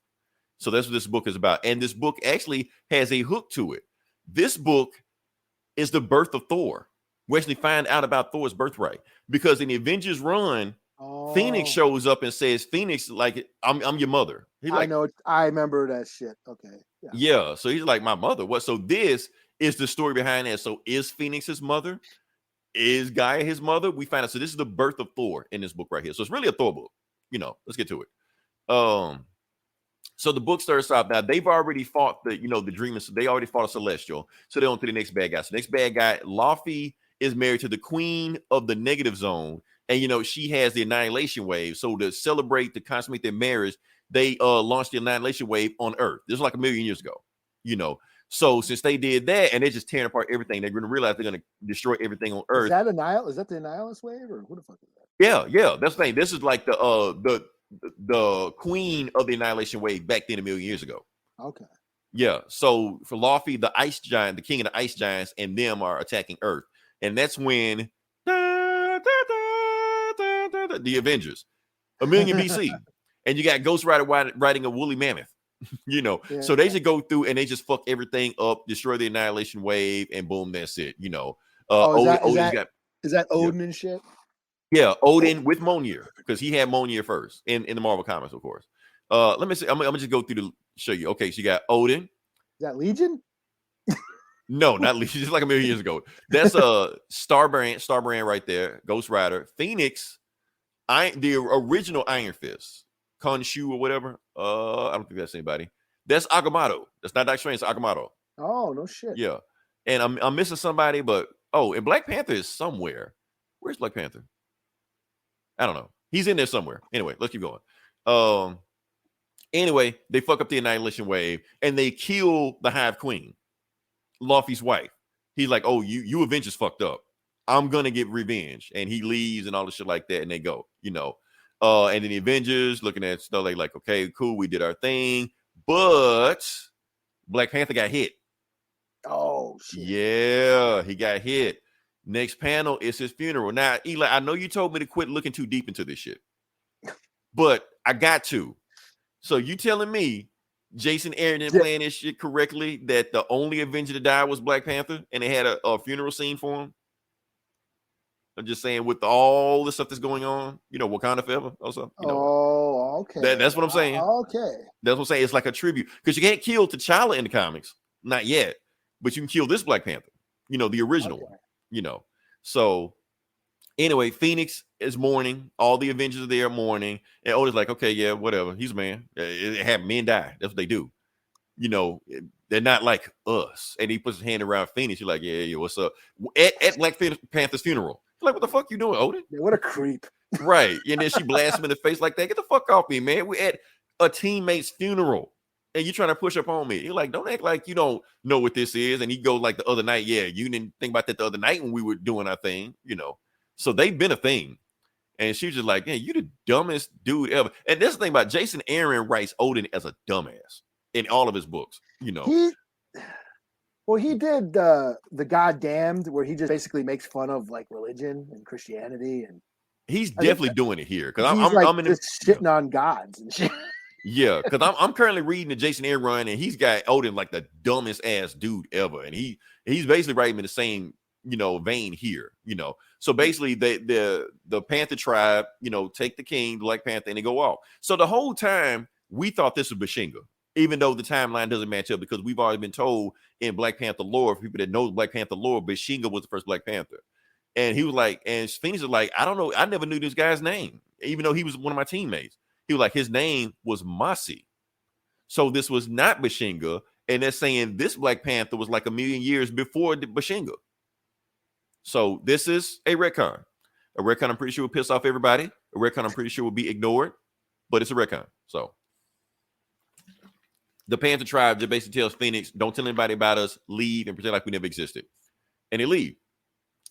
So that's what this book is about. And this book actually has a hook to it. This book is the birth of Thor. We actually find out about Thor's birthright because in the Avengers run, Phoenix shows up and says, Phoenix, like, I'm your mother. He's like, I know. I remember that shit. Okay. Yeah. So he's like, my mother. What? So this is the story behind that. So is Phoenix his mother? Is Gaia his mother? We find out. So this is the birth of Thor in this book right here. So it's really a Thor book. Let's get to it. So the book starts off. Now they've already fought the Dreamers. They already fought a Celestial. So they're on to the next bad guy. So next bad guy, Laufey, is married to the queen of the negative zone. And she has the annihilation wave. So to celebrate, to consummate their marriage, they launched the annihilation wave on Earth. This was like 1 million years ago. So since they did that and they're just tearing apart everything, they're going to realize they're going to destroy everything on Earth. Is that the Annihilus wave or who the fuck is that? Yeah. That's the thing. This is like the queen of the annihilation wave back then 1 million years ago. Okay. Yeah. So for Laufey, the ice giant, the king of the ice giants, and them are attacking Earth. And that's when the Avengers, 1 million BC. And you got Ghost Rider riding a woolly mammoth. So they just go through and they just fuck everything up, destroy the annihilation wave, and boom, that's it. Is that Odin and shit? Yeah, Odin with Mjolnir, because he had Mjolnir first in the Marvel comics, of course. Let me see. I'm gonna just go through to show you. Okay, so you got Odin. Is that Legion? No, not Legion. Just like 1 million years ago. That's Starbrand right there. Ghost Rider, Phoenix, the original Iron Fist. Khonshu or whatever. I don't think that's anybody. That's Agamotto. That's not Doctor Strange. It's Agamotto. Oh, no shit. Yeah. And I'm missing somebody, but and Black Panther is somewhere. Where's Black Panther? I don't know. He's in there somewhere. Anyway, let's keep going. Anyway, they fuck up the annihilation wave and they kill the Hive Queen, Laufey's wife. He's like, oh, you Avengers fucked up. I'm gonna get revenge. And he leaves and all the shit like that, and they go, and then the Avengers looking at stuff like, okay, cool, we did our thing, but Black Panther got hit. Oh, shit. Yeah, he got hit. Next panel is his funeral. Now, Eli, I know you told me to quit looking too deep into this shit, but I got to. So you telling me Jason Aaron didn't plan this shit correctly, that the only Avenger to die was Black Panther, and they had a funeral scene for him? I'm just saying, with all the stuff that's going on, Wakanda forever. Also, oh, okay. That's what I'm saying. Okay, that's what I'm saying. It's like a tribute because you can't kill T'Challa in the comics, not yet, but you can kill this Black Panther. The original one. So anyway, Phoenix is mourning. All the Avengers are there mourning, and Odin's like, okay, yeah, whatever. He's a man. It had men die. That's what they do. They're not like us. And he puts his hand around Phoenix. You're like, yeah, what's up? At Black Panther's funeral. Like, what the fuck you doing, Odin? Yeah, what a creep. Right. And then she blasts him in the face like that. Get the fuck off me, man. We're at a teammate's funeral. And you're trying to push up on me. You're like, don't act like you don't know what this is. And he goes like the other night, yeah, you didn't think about that the other night when we were doing our thing, So they've been a thing. And she was just like, yeah, you the dumbest dude ever. And that's the thing about Jason Aaron writes Odin as a dumbass in all of his books, He did the Goddamned, where he just basically makes fun of like religion and Christianity, and he's definitely doing it here because I'm in just shitting on gods and shit. Yeah, because I'm currently reading the Jason Aaron run, and he's got Odin like the dumbest ass dude ever, and he's basically writing in the same vein here, So basically, the Panther tribe, take the king, Black Panther, and they go off. So the whole time we thought this was Bashinga, even though the timeline doesn't match up, because we've already been told in Black Panther lore, for people that know Black Panther lore, Bashinga was the first Black Panther. And he was like, and Phoenix was like, I don't know, I never knew this guy's name, even though he was one of my teammates. He was like, his name was Masi. So this was not Bashinga, and they're saying this Black Panther was like 1 million years before the Bashinga. So this is a retcon. A retcon I'm pretty sure will piss off everybody. A retcon I'm pretty sure will be ignored, but it's a retcon. So the Panther tribe just basically tells Phoenix, don't tell anybody about us, leave and pretend like we never existed. And they leave.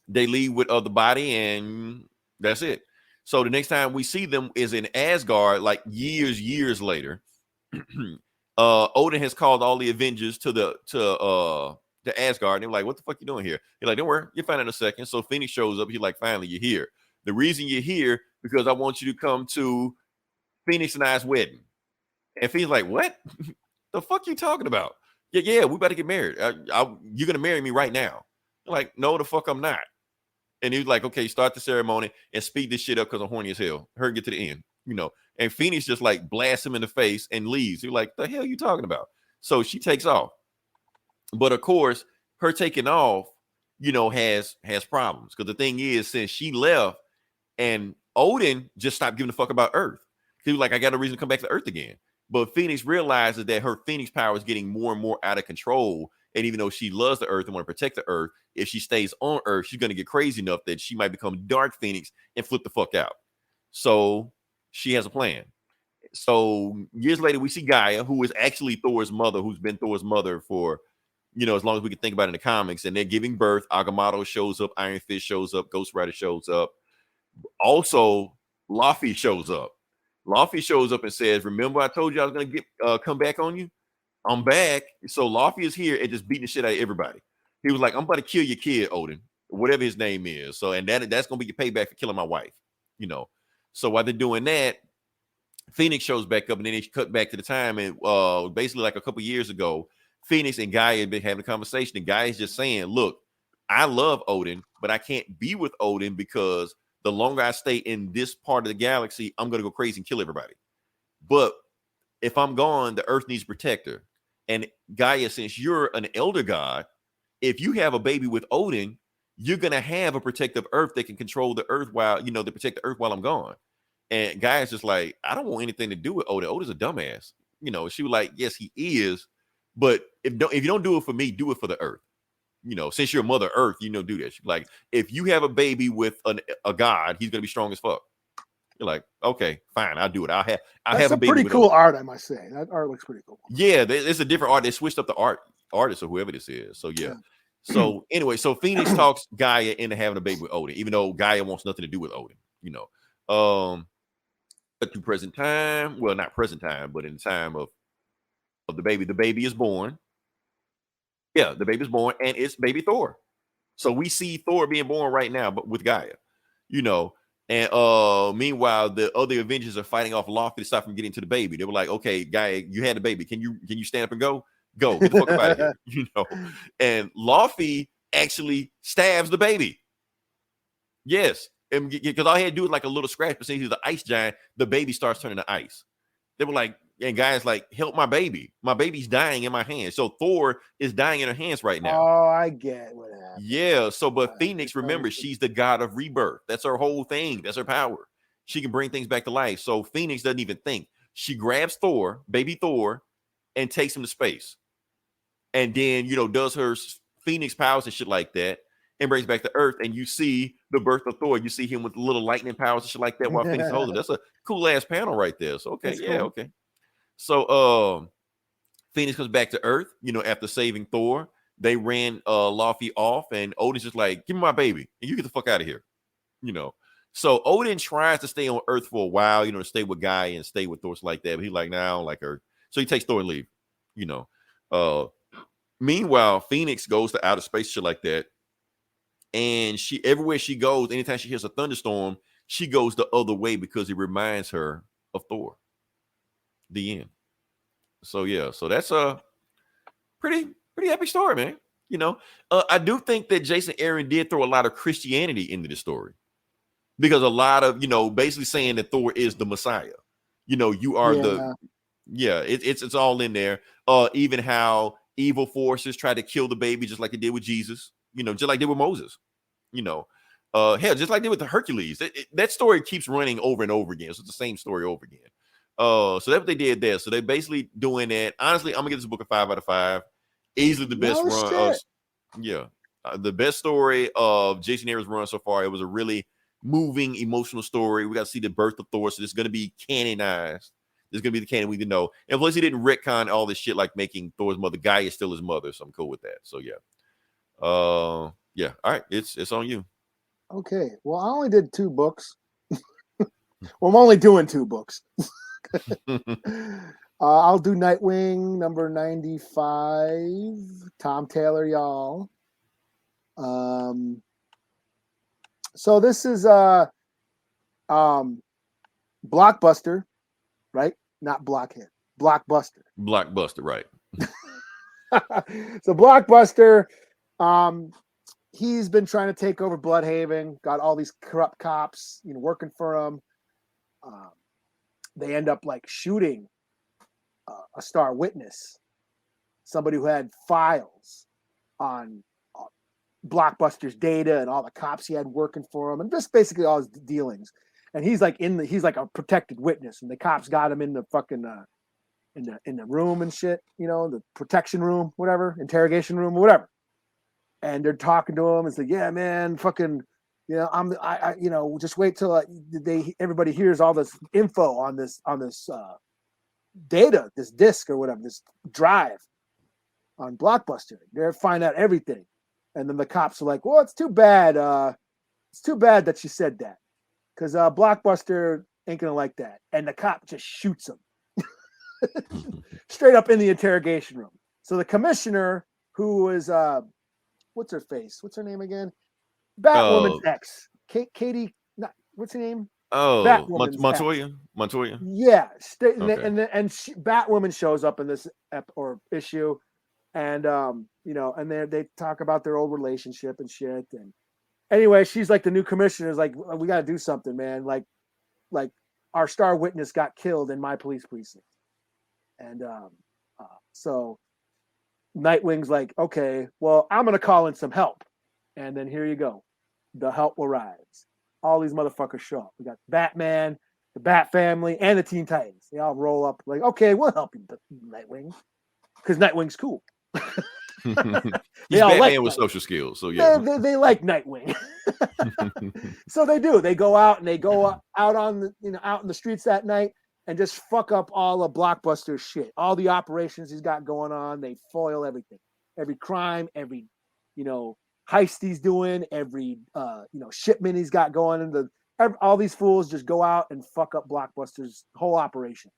They leave with the body, and that's it. So the next time we see them is in Asgard, like years later. Odin has called all the Avengers to Asgard, and they're like, what the fuck you doing here? He's like, don't worry, you'll find out in a second. So Phoenix shows up. He's like, finally, you're here. The reason you're here because I want you to come to Phoenix and I's wedding. And Phoenix like, what? The fuck you talking about? Yeah, we about to get married. You're gonna marry me right now. Like, no, the fuck I'm not. And he was like, okay, start the ceremony and speed this shit up because I'm horny as hell. Hurry, get to the end, And Phoenix just like blasts him in the face and leaves. You're like, the hell you talking about? So she takes off. But of course, her taking off, has problems. Because the thing is, since she left and Odin just stopped giving a fuck about Earth. He was like, I got a reason to come back to Earth again. But Phoenix realizes that her Phoenix power is getting more and more out of control. And even though she loves the Earth and want to protect the Earth, if she stays on Earth, she's going to get crazy enough that she might become Dark Phoenix and flip the fuck out. So she has a plan. So years later, we see Gaia, who is actually Thor's mother, who's been Thor's mother for, as long as we can think about it in the comics. And they're giving birth. Agamotto shows up. Iron Fist shows up. Ghost Rider shows up. Also, Luffy shows up. Luffy shows up and says, remember I told you I was going to come back on you? I'm back. So Luffy is here and just beating the shit out of everybody. He was like, I'm about to kill your kid, Odin, whatever his name is. So, and that's going to be your payback for killing my wife, So while they're doing that, Phoenix shows back up, and then they cut back to the time. And basically like a couple years ago, Phoenix and Gaia had been having a conversation. And Gaia's just saying, look, I love Odin, but I can't be with Odin because the longer I stay in this part of the galaxy, I'm going to go crazy and kill everybody. But if I'm gone, the Earth needs a protector. And Gaia, since you're an elder god, if you have a baby with Odin, you're going to have a protective Earth that can control the Earth while, to protect the Earth while I'm gone. And Gaia's just like, I don't want anything to do with Odin. Odin's a dumbass. She was like, yes, he is. But if you don't do it for me, do it for the Earth. Since you're Mother Earth, do that. She's like, if you have a baby with a god, he's going to be strong as fuck. You're like, okay, fine, I'll do it. I'll have a baby. Pretty cool art, I must say. That art looks pretty cool. Yeah, it's a different art. They switched up the artist or whoever this is. So yeah. So anyway, so Phoenix talks Gaia into having a baby with Odin, even though Gaia wants nothing to do with Odin. But to present time, well, not present time, but in the time of the baby is born. Yeah, the baby's born, and it's baby Thor. So we see Thor being born right now, but with Gaia, And meanwhile, the other Avengers are fighting off Luffy to stop from getting to the baby. They were like, "Okay, Gaia, you had the baby. Can you stand up and go? Go, get the fuck out of here." And Luffy actually stabs the baby. Yes, and because all he had to do was like a little scratch, but since he's the ice giant, the baby starts turning to ice. They were like, and Gaia's like, help my baby. My baby's dying in my hands. So Thor is dying in her hands right now. Oh, I get what happened. Yeah. So, but Phoenix, remember, she's the god of rebirth. That's her whole thing. That's her power. She can bring things back to life. So Phoenix doesn't even think. She grabs Thor, baby Thor, and takes him to space. And then, does her Phoenix powers and shit like that and brings back to Earth. And you see the birth of Thor. You see him with little lightning powers and shit like that while Phoenix holds it. That's a cool ass panel right there. So, okay. That's cool. Okay. So Phoenix comes back to Earth, after saving Thor. They ran Luffy off, and Odin's just like, give me my baby, and you get the fuck out of here. So Odin tries to stay on Earth for a while, to stay with Gaia and stay with Thor like that. But he's like, nah, I don't like her. So he takes Thor and leave, Meanwhile, Phoenix goes to outer space, shit like that. And everywhere she goes, anytime she hears a thunderstorm, she goes the other way because it reminds her of Thor. The end. So yeah, so that's a pretty epic story, man. I do think that Jason Aaron did throw a lot of Christianity into the story, because a lot of basically saying that Thor is the Messiah. You are it's all in there. Even how evil forces try to kill the baby, just like they did with Jesus. Just like they did with Moses. Hell, just like they did with the Hercules. That story keeps running over and over again. So it's the same story over again. So that's what they did there. So they're basically doing that. Honestly, I'm gonna give this book a 5 out of 5. Easily the best run. The best story of Jason Aaron's run so far. It was a really moving, emotional story. We got to see the birth of Thor. So this is gonna be canonized. This is gonna be the canon we can know. And plus, he didn't retcon all this shit like making Thor's mother Gaia still his mother. So I'm cool with that. So yeah. All right. It's on you. Okay. Well, I only did 2 books. Well, I'm only doing 2 books. I'll do Nightwing number 95, Tom Taylor, y'all. So this is Blockbuster, right? Not Blockhead. Blockbuster. Blockbuster, right? So Blockbuster, he's been trying to take over Bloodhaven. Got all these corrupt cops, working for him. They end up like shooting a star witness, somebody who had files on Blockbuster's data and all the cops he had working for him, and just basically all his dealings. And he's like a protected witness, and the cops got him in the fucking in the room and shit, the protection room, whatever, interrogation room, whatever. And they're talking to him and say, "Yeah, man, fucking, just wait till everybody hears all this info on this data, this disk or whatever, this drive on Blockbuster. They'll find out everything." And then the cops are like, "Well, it's too bad. It's too bad that you said that, because Blockbuster ain't gonna like that." And the cop just shoots him straight up in the interrogation room. So the commissioner, who was what's her face? What's her name again? Batwoman's ex, Katie. What's her name? Oh, Montoya. Yeah, Okay. and Batwoman shows up in this issue, and and they talk about their old relationship and shit. And anyway, she's like, the new commissioner is like, "We got to do something, man. Like our star witness got killed in my police precinct." And so Nightwing's like, "Okay, well, I'm gonna call in some help." And then here you go, the help arrives. All these motherfuckers show up. We got Batman, the Bat Family, and the Teen Titans. They all roll up like, "Okay, we'll help you, Nightwing," because Nightwing's cool. He's They all Batman like with Nightwing. social skills, so yeah. They like Nightwing. So they do. They go out and they go out on out in the streets that night and just fuck up all of Blockbuster's shit. All the operations he's got going on, they foil everything. Every crime, every heist he's doing, every shipment he's got going into all these fools just go out and fuck up Blockbuster's whole operation.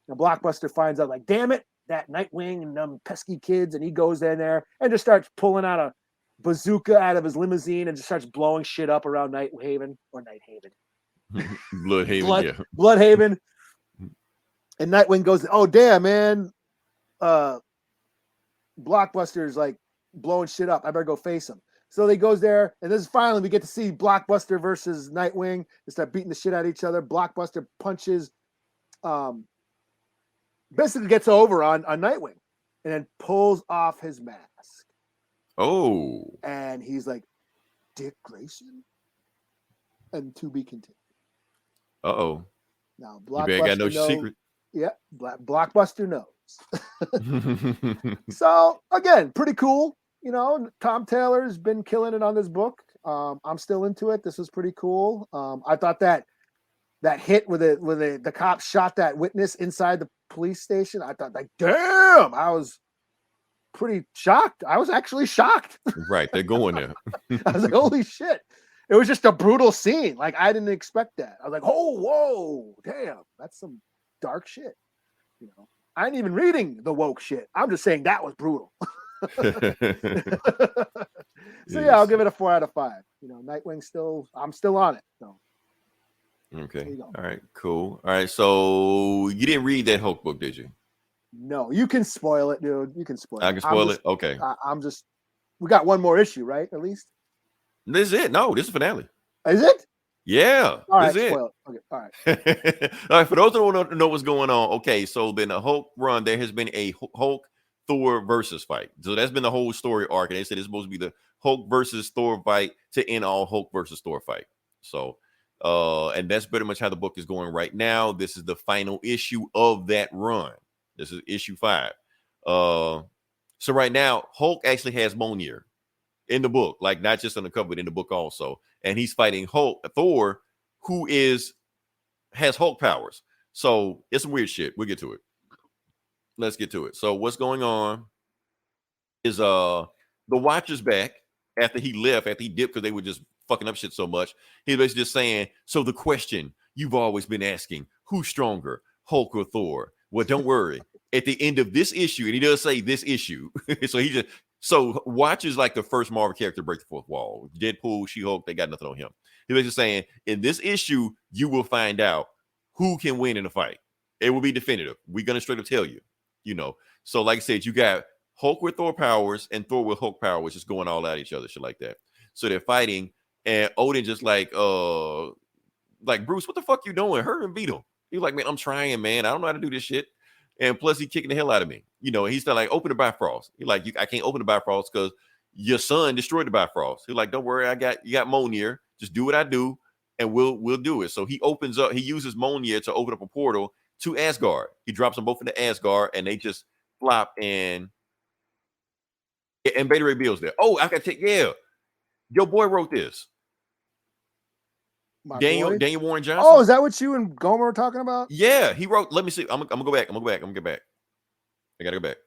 Now Blockbuster finds out, like, damn it, that Nightwing and them pesky kids, and he goes in there and just starts pulling out a bazooka out of his limousine and just starts blowing shit up around Bloodhaven. Bloodhaven. And Nightwing goes, "Oh damn, man, Blockbuster's like blowing shit up. I better go face him." So he goes there, and this is finally we get to see Blockbuster versus Nightwing. They start beating the shit out of each other. Blockbuster punches, basically gets over on Nightwing, and then pulls off his mask. Oh. And he's like, "Dick Grayson?" And to be continued. Uh-oh. Now Blockbuster got no secret. Yeah, Blockbuster knows. So again, pretty cool. Tom Taylor's been killing it on this book. I'm still into it. This was pretty cool. I thought that hit with the cops shot that witness inside the police station. I thought, like, damn, I was pretty shocked. I was actually shocked. Right, they're going there. I was like, holy shit. It was just a brutal scene. Like, I didn't expect that. I was like, oh, whoa, damn, that's some dark shit. I ain't even reading the woke shit. I'm just saying that was brutal. So yeah, I'll give it a 4 out of 5. Nightwing I'm still on it. So okay. All right, cool. All right. So you didn't read that Hulk book, did you? No, you can spoil it, dude. You can spoil it. I can spoil it. Okay. We got one more issue, right? At least. This is it. No, this is finale. Is it? Yeah. All right. This is it. Okay. All right. All right. For those who don't know what's going on, okay. So in the Hulk run, there has been a Hulk Thor versus fight. So that's been the whole story arc. And they said it's supposed to be the Hulk versus Thor fight to end all Hulk versus Thor fight. So, and that's pretty much how the book is going right now. This is the final issue of that run. This is issue 5. So right now, Hulk actually has Mjolnir in the book, like not just on the cover, but in the book also. And he's fighting Thor, who has Hulk powers. So it's some weird shit. We'll get to it. Let's get to it. So what's going on is the Watcher's back after he left, after he dipped because they were just fucking up shit so much. He's basically just saying, so the question you've always been asking, who's stronger, Hulk or Thor? Well, don't worry. At the end of this issue, and he does say this issue, so Watcher's like the first Marvel character to break the fourth wall. Deadpool, She-Hulk, they got nothing on him. He's basically saying, in this issue, you will find out who can win in a fight. It will be definitive. We're gonna straight up tell you, So like I said, you got Hulk with Thor powers and Thor with Hulk powers just going all at each other, shit like that. So they're fighting, and Odin just like Bruce, what the fuck you doing? Hurt and beat him. He's like, man, I'm trying, man. I don't know how to do this shit. And plus, he kicking the hell out of me. He's still like, open the Bifrost. He's like, I can't open the Bifrost because your son destroyed the Bifrost. He's like, don't worry, you got Mjolnir. Just do what I do, and we'll do it. So he opens up. He uses Mjolnir to open up a portal to Asgard. He drops them both into Asgard, and they just flop. And Beta Ray Bill's there. Oh, I got to take. Yeah, your boy wrote this. Daniel Warren Johnson. Oh, is that what you and Gomer were talking about? Yeah, he wrote. Let me see. I'm gonna go back. I'm gonna get back. I gotta go back.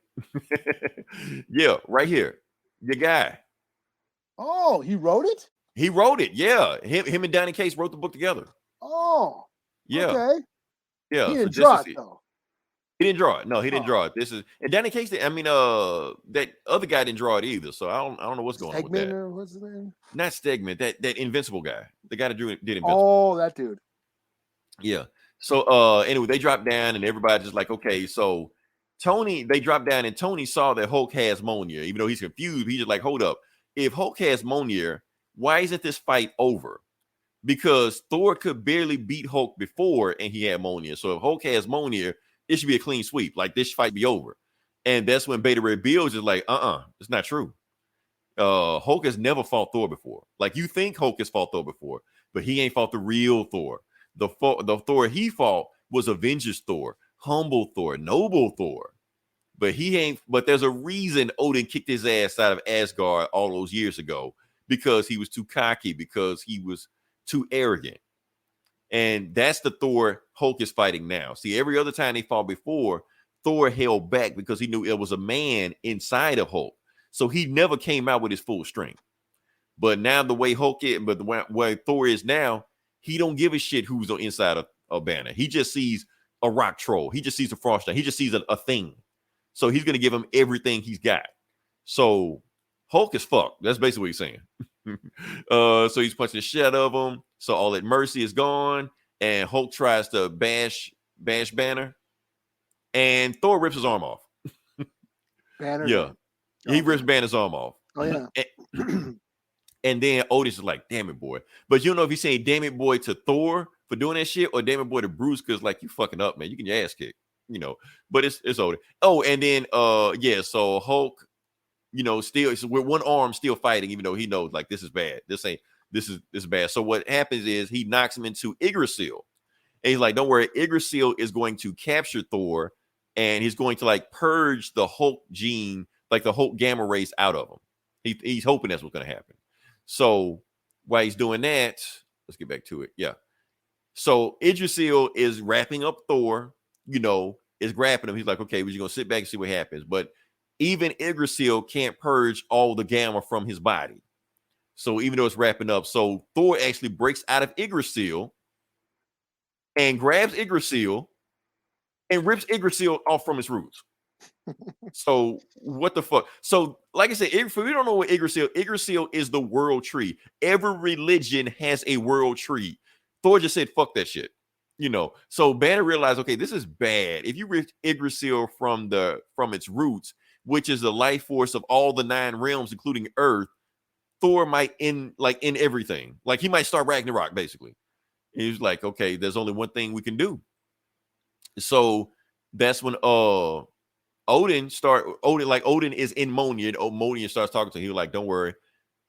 Yeah, right here. Your guy. Oh, he wrote it? He wrote it. Yeah. Him and Danny Case wrote the book together. Oh. Yeah. Okay. Yeah. He didn't draw it, though. He didn't draw it. No, he didn't draw it. And Danny Case, that other guy didn't draw it either. So I don't know what's going on with that. Or what's his name? Not Stegman, that Invincible guy. The guy that did Invincible. Oh, that dude. Yeah. So anyway, they dropped down and everybody's just like, okay, so they dropped down and Tony saw that Hulk has Mjolnir. Even though he's confused, he's just like, hold up. If Hulk has Mjolnir, why isn't this fight over? Because Thor could barely beat Hulk before and he had Mjolnir. So if Hulk has Mjolnir, it should be a clean sweep. Like, this fight be over. And that's when Beta Ray Bill's is like, it's not true. Hulk has never fought Thor before. Like, you think Hulk has fought Thor before, but he ain't fought the real Thor. The Thor he fought was Avengers Thor, humble Thor, noble Thor. But there's a reason Odin kicked his ass out of Asgard all those years ago, because he was too cocky, because he was too arrogant. And that's the Thor Hulk is fighting now. See, every other time they fought before, Thor held back because he knew it was a man inside of Hulk. So he never came out with his full strength. But now the way Hulk is, but the way Thor is now, he don't give a shit who's on inside of Banner. He just sees a rock troll. He just sees a frost giant. He just sees a thing. So he's going to give him everything he's got. So Hulk is fucked. That's basically what he's saying. So he's punching the shit out of him. So all that mercy is gone. And Hulk tries to bash Banner. And Thor rips his arm off. Banner? Yeah. He rips Banner's arm off. Oh, yeah. And then Otis is like, damn it, boy. But you don't know if he's saying damn it, boy, to Thor for doing that shit, or damn it, boy, to Bruce, because, like, you fucking up, man. You get your ass kicked, But it's Otis. Oh, and then, so Hulk, still, with one arm still fighting, even though he knows, like, this is bad. This is bad. So what happens is he knocks him into Yggdrasil. And he's like, don't worry, Yggdrasil is going to capture Thor, and he's going to, like, purge the Hulk gene, like the Hulk gamma rays out of him. He's hoping that's what's going to happen. So while he's doing that, let's get back to it. Yeah. So Yggdrasil is wrapping up Thor, is grabbing him. He's like, okay, we're just going to sit back and see what happens. But even Yggdrasil can't purge all the gamma from his body. So even though it's wrapping up, so Thor actually breaks out of Yggdrasil and grabs Yggdrasil and rips Yggdrasil off from its roots. So what the fuck? So like I said, if we don't know what Yggdrasil is the world tree. Every religion has a world tree. Thor just said, fuck that shit. So Banner realized, okay, this is bad. If you rip Yggdrasil from its roots, which is the life force of all the 9 realms, including Earth, Thor might end everything. Like, he might start Ragnarok, basically. He's like, okay, there's only one thing we can do. So that's when Odin is in Mjolnir. Mjolnir starts talking to him. He's like, don't worry,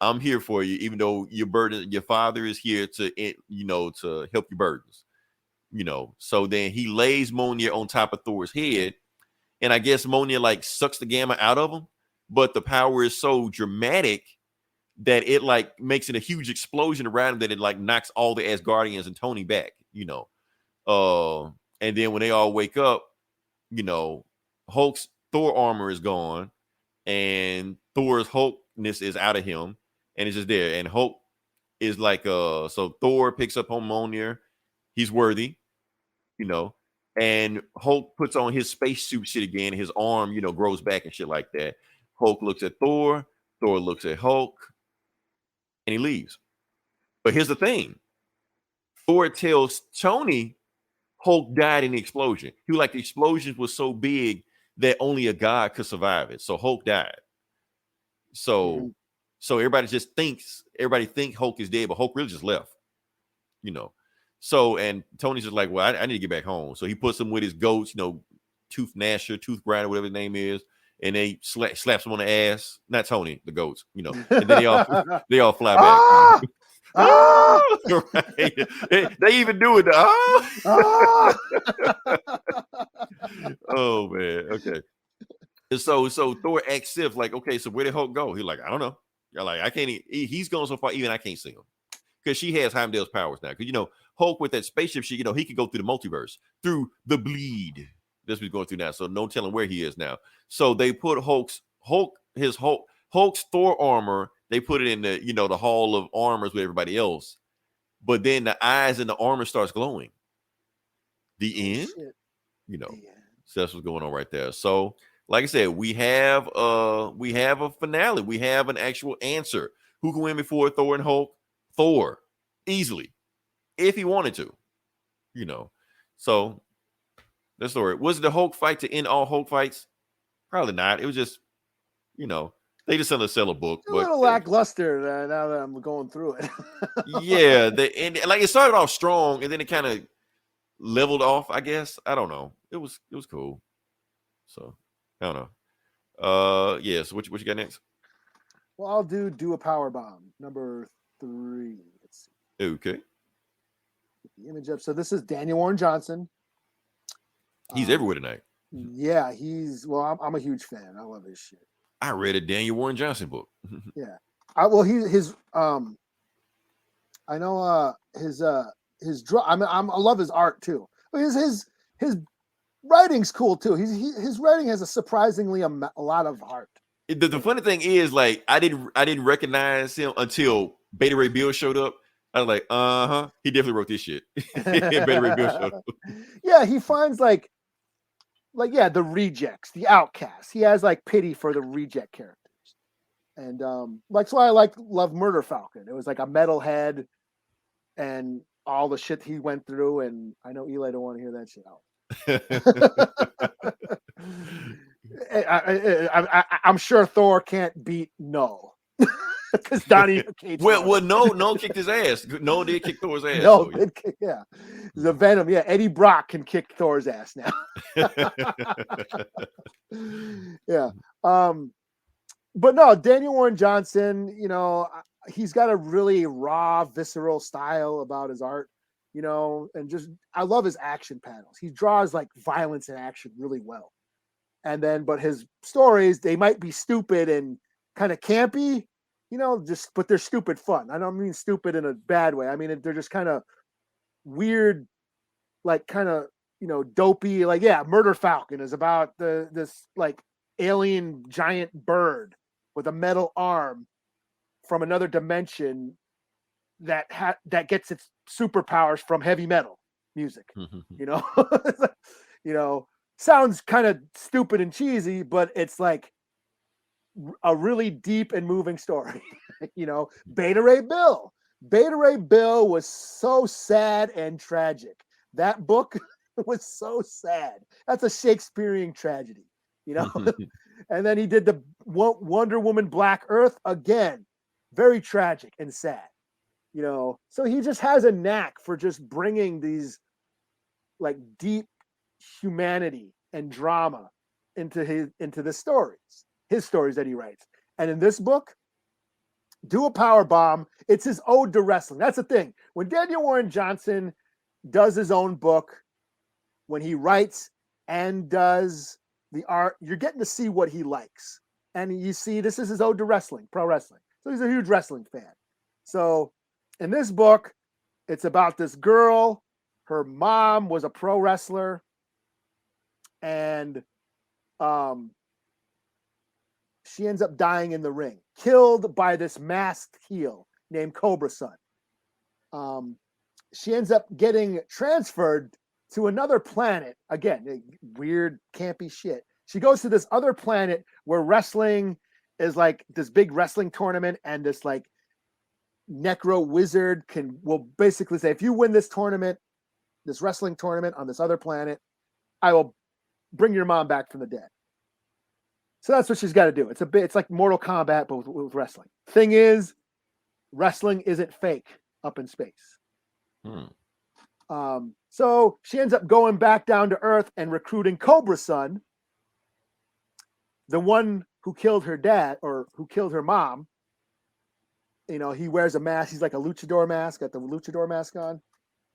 I'm here for you, even though your father is here to help your burdens. So then he lays Mjolnir on top of Thor's head, and I guess Mjolnir, like, sucks the gamma out of him, but the power is so dramatic that it, like, makes it a huge explosion around him that it, like, knocks all the Asgardians and Tony back. And then when they all wake up, Hulk's Thor armor is gone, and Thor's Hulkness is out of him, and it's just there. And Hulk is like, so Thor picks up on Mjolnir. He's worthy, and Hulk puts on his spacesuit shit again. His arm, grows back and shit like that. Hulk looks at Thor. Thor looks at Hulk, and he leaves. But here's the thing. Thor tells Tony Hulk died in the explosion. He was like, the explosion was so big that only a god could survive it. So Hulk died. So everybody think Hulk is dead, but Hulk really just left, you know. So, and Tony's just like, well, I need to get back home. So he puts him with his goats, you know, Tooth Gnasher, Tooth Grinder, whatever his name is, and they slaps him on the ass. Not Tony, the goats, you know. And then they all fly back. Right. They even do it. Oh man. Okay. And so Thor asks Sif, like, okay, so where did Hulk go? He's like, I don't know. You're like, I can't. He's gone so far, even I can't see him, because she has Heimdall's powers now. Because, you know, Hulk with that spaceship, he can go through the multiverse, through the bleed. That's what he's going through now. So no telling where he is now. So they put Hulk's Thor armor. They put it in the, you know, the hall of armors with everybody else. But then the eyes and the armor starts glowing. The end, you know. So that's what's going on right there. So, like I said, we have a finale. We have an actual answer. Who can win before Thor and Hulk? Thor, easily, if he wanted to, you know. So the story. Was it the Hulk fight to end all Hulk fights? Probably not. It was just, you know, they just sell a book. A little lackluster now that I'm going through it. Yeah, and like it started off strong and then it kind of leveled off, I guess. I don't know. It was cool. So I don't know. Yeah. So what you got next? Well, I'll do a power bomb number 3. Let's see. Okay. The image up. So this is Daniel Warren Johnson. He's everywhere tonight. Yeah, I'm a huge fan. I love his shit. I read a Daniel Warren Johnson book. Yeah. I know his draw. I love his art too. His writing's cool too. His writing has a surprisingly a lot of heart. The funny thing is, like, I didn't recognize him until Beta Ray Bill showed up. I was like, he definitely wrote this shit. Beta Ray Bill showed up. Yeah, he finds the rejects, the outcasts. He has like pity for the reject characters. And that's why I love Murder Falcon. It was like a metalhead and all the shit he went through. And I know Eli don't want to hear that shit out. I'm sure Thor can't beat No. Because Donnie Cates. Well, no kicked his ass. No did kick Thor's ass. No, yeah. The Venom, yeah. Eddie Brock can kick Thor's ass now. Yeah. But no, Daniel Warren Johnson, you know, he's got a really raw, visceral style about his art, you know, and just I love his action panels. He draws like violence and action really well. And then, but his stories, they might be stupid and kind of campy, you know, but they're stupid fun. I don't mean stupid in a bad way. I mean, they're just kind of weird, like kind of, you know, dopey. Like, yeah, Murder Falcon is about this like alien giant bird with a metal arm from another dimension that gets its superpowers from heavy metal music. You know, you know, sounds kind of stupid and cheesy, but it's like a really deep and moving story. You know, Beta Ray Bill was so sad and tragic. That book was so sad. That's a Shakespearean tragedy, you know. And then he did the Wonder Woman Black Earth again, very tragic and sad, you know. So he just has a knack for just bringing these like deep humanity and drama into the stories, his stories that he writes. And in this book, Do a Power Bomb, it's his ode to wrestling. That's the thing. When Daniel Warren Johnson does his own book, when he writes and does the art, you're getting to see what he likes. And you see, this is his ode to wrestling, pro wrestling. So he's a huge wrestling fan. So in this book, it's about this girl. Her mom was a pro wrestler. And she ends up dying in the ring, killed by this masked heel named Cobra Sun. She ends up getting transferred to another planet. Again, weird, campy shit. She goes to this other planet where wrestling is like this big wrestling tournament, and this like necro wizard will basically say, if you win this tournament, this wrestling tournament on this other planet. I will bring your mom back from the dead. So that's what she's got to do. It's like Mortal Kombat, but with wrestling. Thing is, wrestling isn't fake up in space. So she ends up going back down to Earth and recruiting Cobra Sun, the one who killed her dad or who killed her mom. He wears a mask. He's like a luchador mask, got the luchador mask on.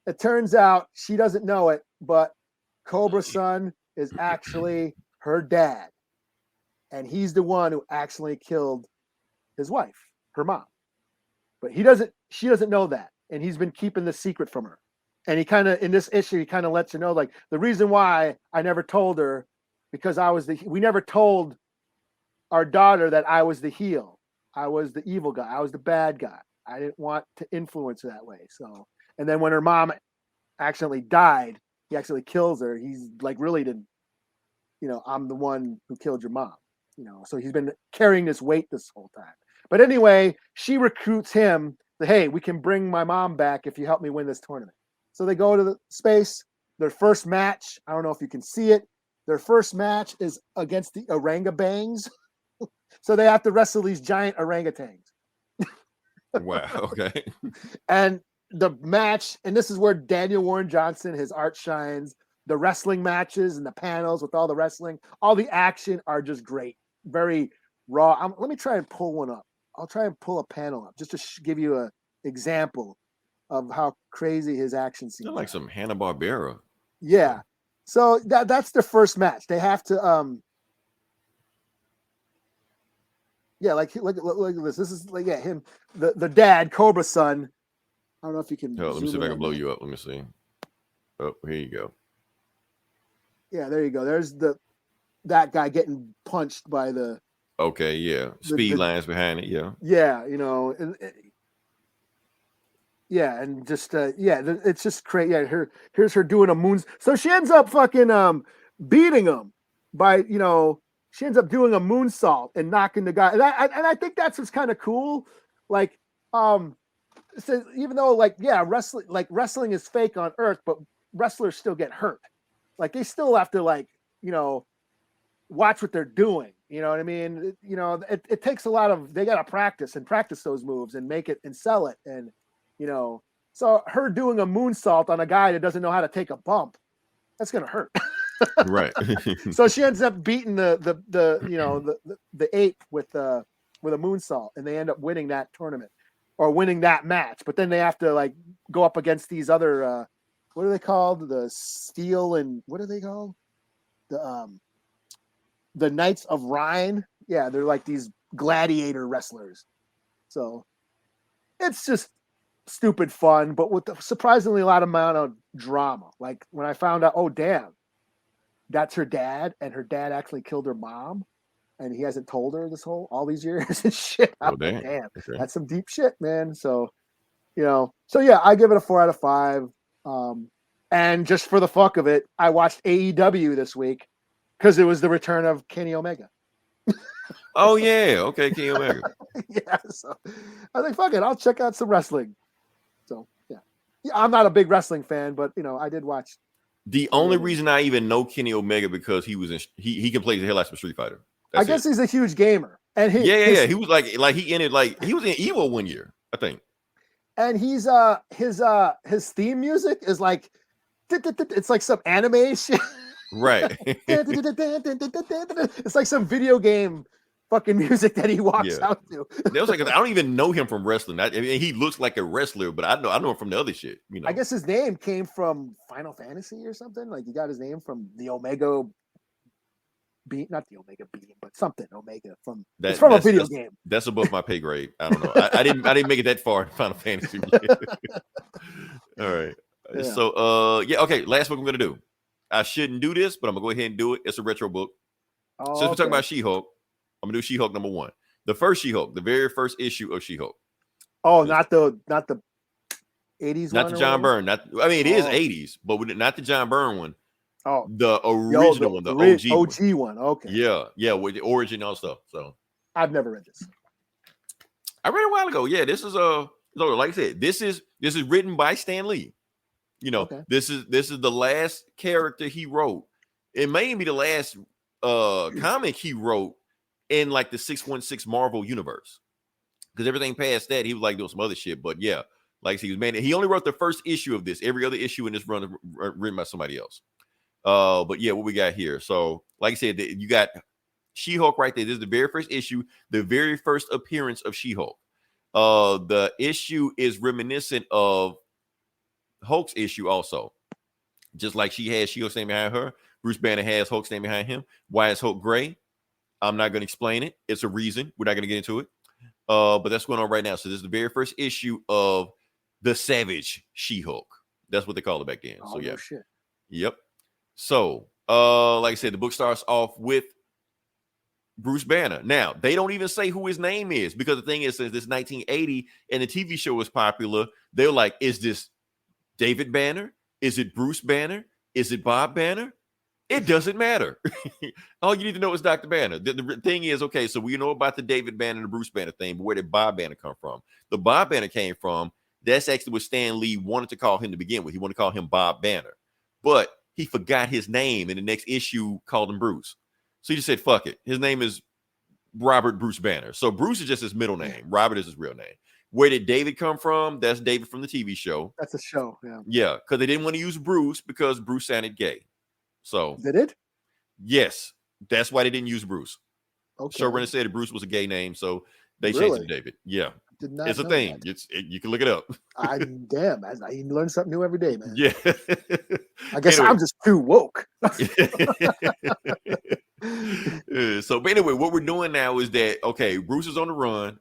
It turns out she doesn't know it, but Cobra Sun is actually her dad. And he's the one who actually killed his wife, her mom. But she doesn't know that. And he's been keeping the secret from her. And he kind of, in this issue, he kind of lets her know, like, the reason why I never told her, because we never told our daughter that I was the heel. I was the evil guy. I was the bad guy. I didn't want to influence her that way. So, and then when her mom accidentally died, he accidentally kills her. He's like, really didn't, I'm the one who killed your mom. So he's been carrying this weight this whole time. But anyway, she recruits him. Hey, we can bring my mom back if you help me win this tournament. So they go to the space. Their first match, I don't know if you can see it. Their first match is against the orangutans. So they have to wrestle these giant orangutans. Wow. Okay. And the match, and this is where Daniel Warren Johnson, his art shines. The wrestling matches and the panels with all the wrestling, all the action are just great. Very raw. Let me try and pull one up. I'll try and pull a panel up just to give you an example of how crazy his action scenes are. Like some Hanna-Barbera. Yeah. So that's their first match. They have to look at this. This is like him, the dad, Cobra Sun. I don't know if you can. Let me see if I can blow you up. Let me see. Oh, here you go. Yeah, there you go. There's that guy getting punched by the. Okay, yeah. Speed lines behind it, yeah. Yeah, and just it's just crazy. Yeah, here's her doing a moon. So she ends up fucking beating him by she ends up doing a moonsault and knocking the guy. And I think that's what's kind of cool. Like so even though wrestling is fake on Earth, but wrestlers still get hurt. Like they still have to watch what they're doing. You know what I mean? It takes a lot of, they got to practice those moves and make it and sell it. And, so her doing a moonsault on a guy that doesn't know how to take a bump, that's going to hurt. Right. So she ends up beating the ape with a moonsault, and they end up winning that tournament or winning that match. But then they have to go up against these other, what are they called? The steel and what are they called? The Knights of Rhine. Yeah, they're like these gladiator wrestlers. So it's just stupid fun, but with surprisingly a lot amount of drama. Like when I found out, oh damn, that's her dad, and her dad actually killed her mom, and he hasn't told her all these years and shit. Oh damn. Okay. That's some deep shit, man. So yeah, I give it a 4 out of 5. And just for the fuck of it, I watched AEW this week because it was the return of Kenny Omega. Oh yeah, okay, Kenny Omega. Yeah, so I think fuck it, I'll check out some wrestling. So yeah, I'm not a big wrestling fan, but I did watch. The only reason I even know Kenny Omega because he was he can play the hell out of Street Fighter. I guess he's a huge gamer, and he was like he ended he was in Evo one year, I think. And he's his theme music is like it's like some anime shit. Right. It's like some video game fucking music that he walks out to. That was I don't even know him from wrestling. I mean, he looks like a wrestler, but I know him from the other shit. I guess his name came from Final Fantasy or something. Like he got his name from the Omega Beam, not the Omega Beam, but something Omega from. It's from a video game. That's above my pay grade. I don't know. I didn't make it that far in Final Fantasy. All right. Yeah. So okay. Last book I'm gonna do. I shouldn't do this, but I'm gonna go ahead and do it. It's a retro book. Since we're talking about She-Hulk, I'm gonna do She-Hulk number 1. The first She-Hulk, the very first issue of She-Hulk. Oh, not the 80s not the John Byrne. It is 80s, but not the John Byrne one. Oh, the original one, the OG one. Okay. Yeah, with the origin and all stuff. So I've never read this. I read it a while ago. Yeah, this is like I said, this is written by Stan Lee. You know, this is the last character he wrote. It may even be the last comic he wrote in like the 616 Marvel universe. Because everything past that, he was like doing some other shit. But yeah, like he was man, he only wrote the first issue of this. Every other issue in this run is written by somebody else. But yeah, what we got here. So, like I said, you got She-Hulk right there. This is the very first issue, the very first appearance of She-Hulk. The issue is reminiscent of Hulk's issue also. Just like she has She-Hulk standing behind her, Bruce Banner has Hulk standing behind him. Why is Hulk gray? I'm not going to explain it. It's a reason. We're not going to get into it. But that's going on right now. So this is the very first issue of the Savage She-Hulk. That's what they called it back then. So yeah. No shit. Yep. So, like I said, the book starts off with Bruce Banner. Now, they don't even say who his name is, because the thing is, since this 1980 and the TV show was popular, they're like, is this David Banner? Is it Bruce Banner? Is it Bob Banner? It doesn't matter. All you need to know is Dr. Banner. The thing is, okay, so we know about the David Banner and the Bruce Banner thing, but where did Bob Banner come from? The Bob Banner came from, that's actually what Stan Lee wanted to call him to begin with. He wanted to call him Bob Banner. But he forgot his name, and the next issue called him Bruce. So he just said, fuck it. His name is Robert Bruce Banner. So Bruce is just his middle name. Robert is his real name. Where did David come from? That's David from the TV show. That's a show, yeah. Yeah, because they didn't want to use Bruce because Bruce sounded gay. So did it? Yes, that's why they didn't use Bruce. Okay. Showrunner said Bruce was a gay name, so they changed it to David. Yeah, it's a thing. You can look it up. Damn, I learn something new every day, man. Yeah. I guess anyway. I'm just too woke. So, but anyway, what we're doing now is that, okay, Bruce is on the run.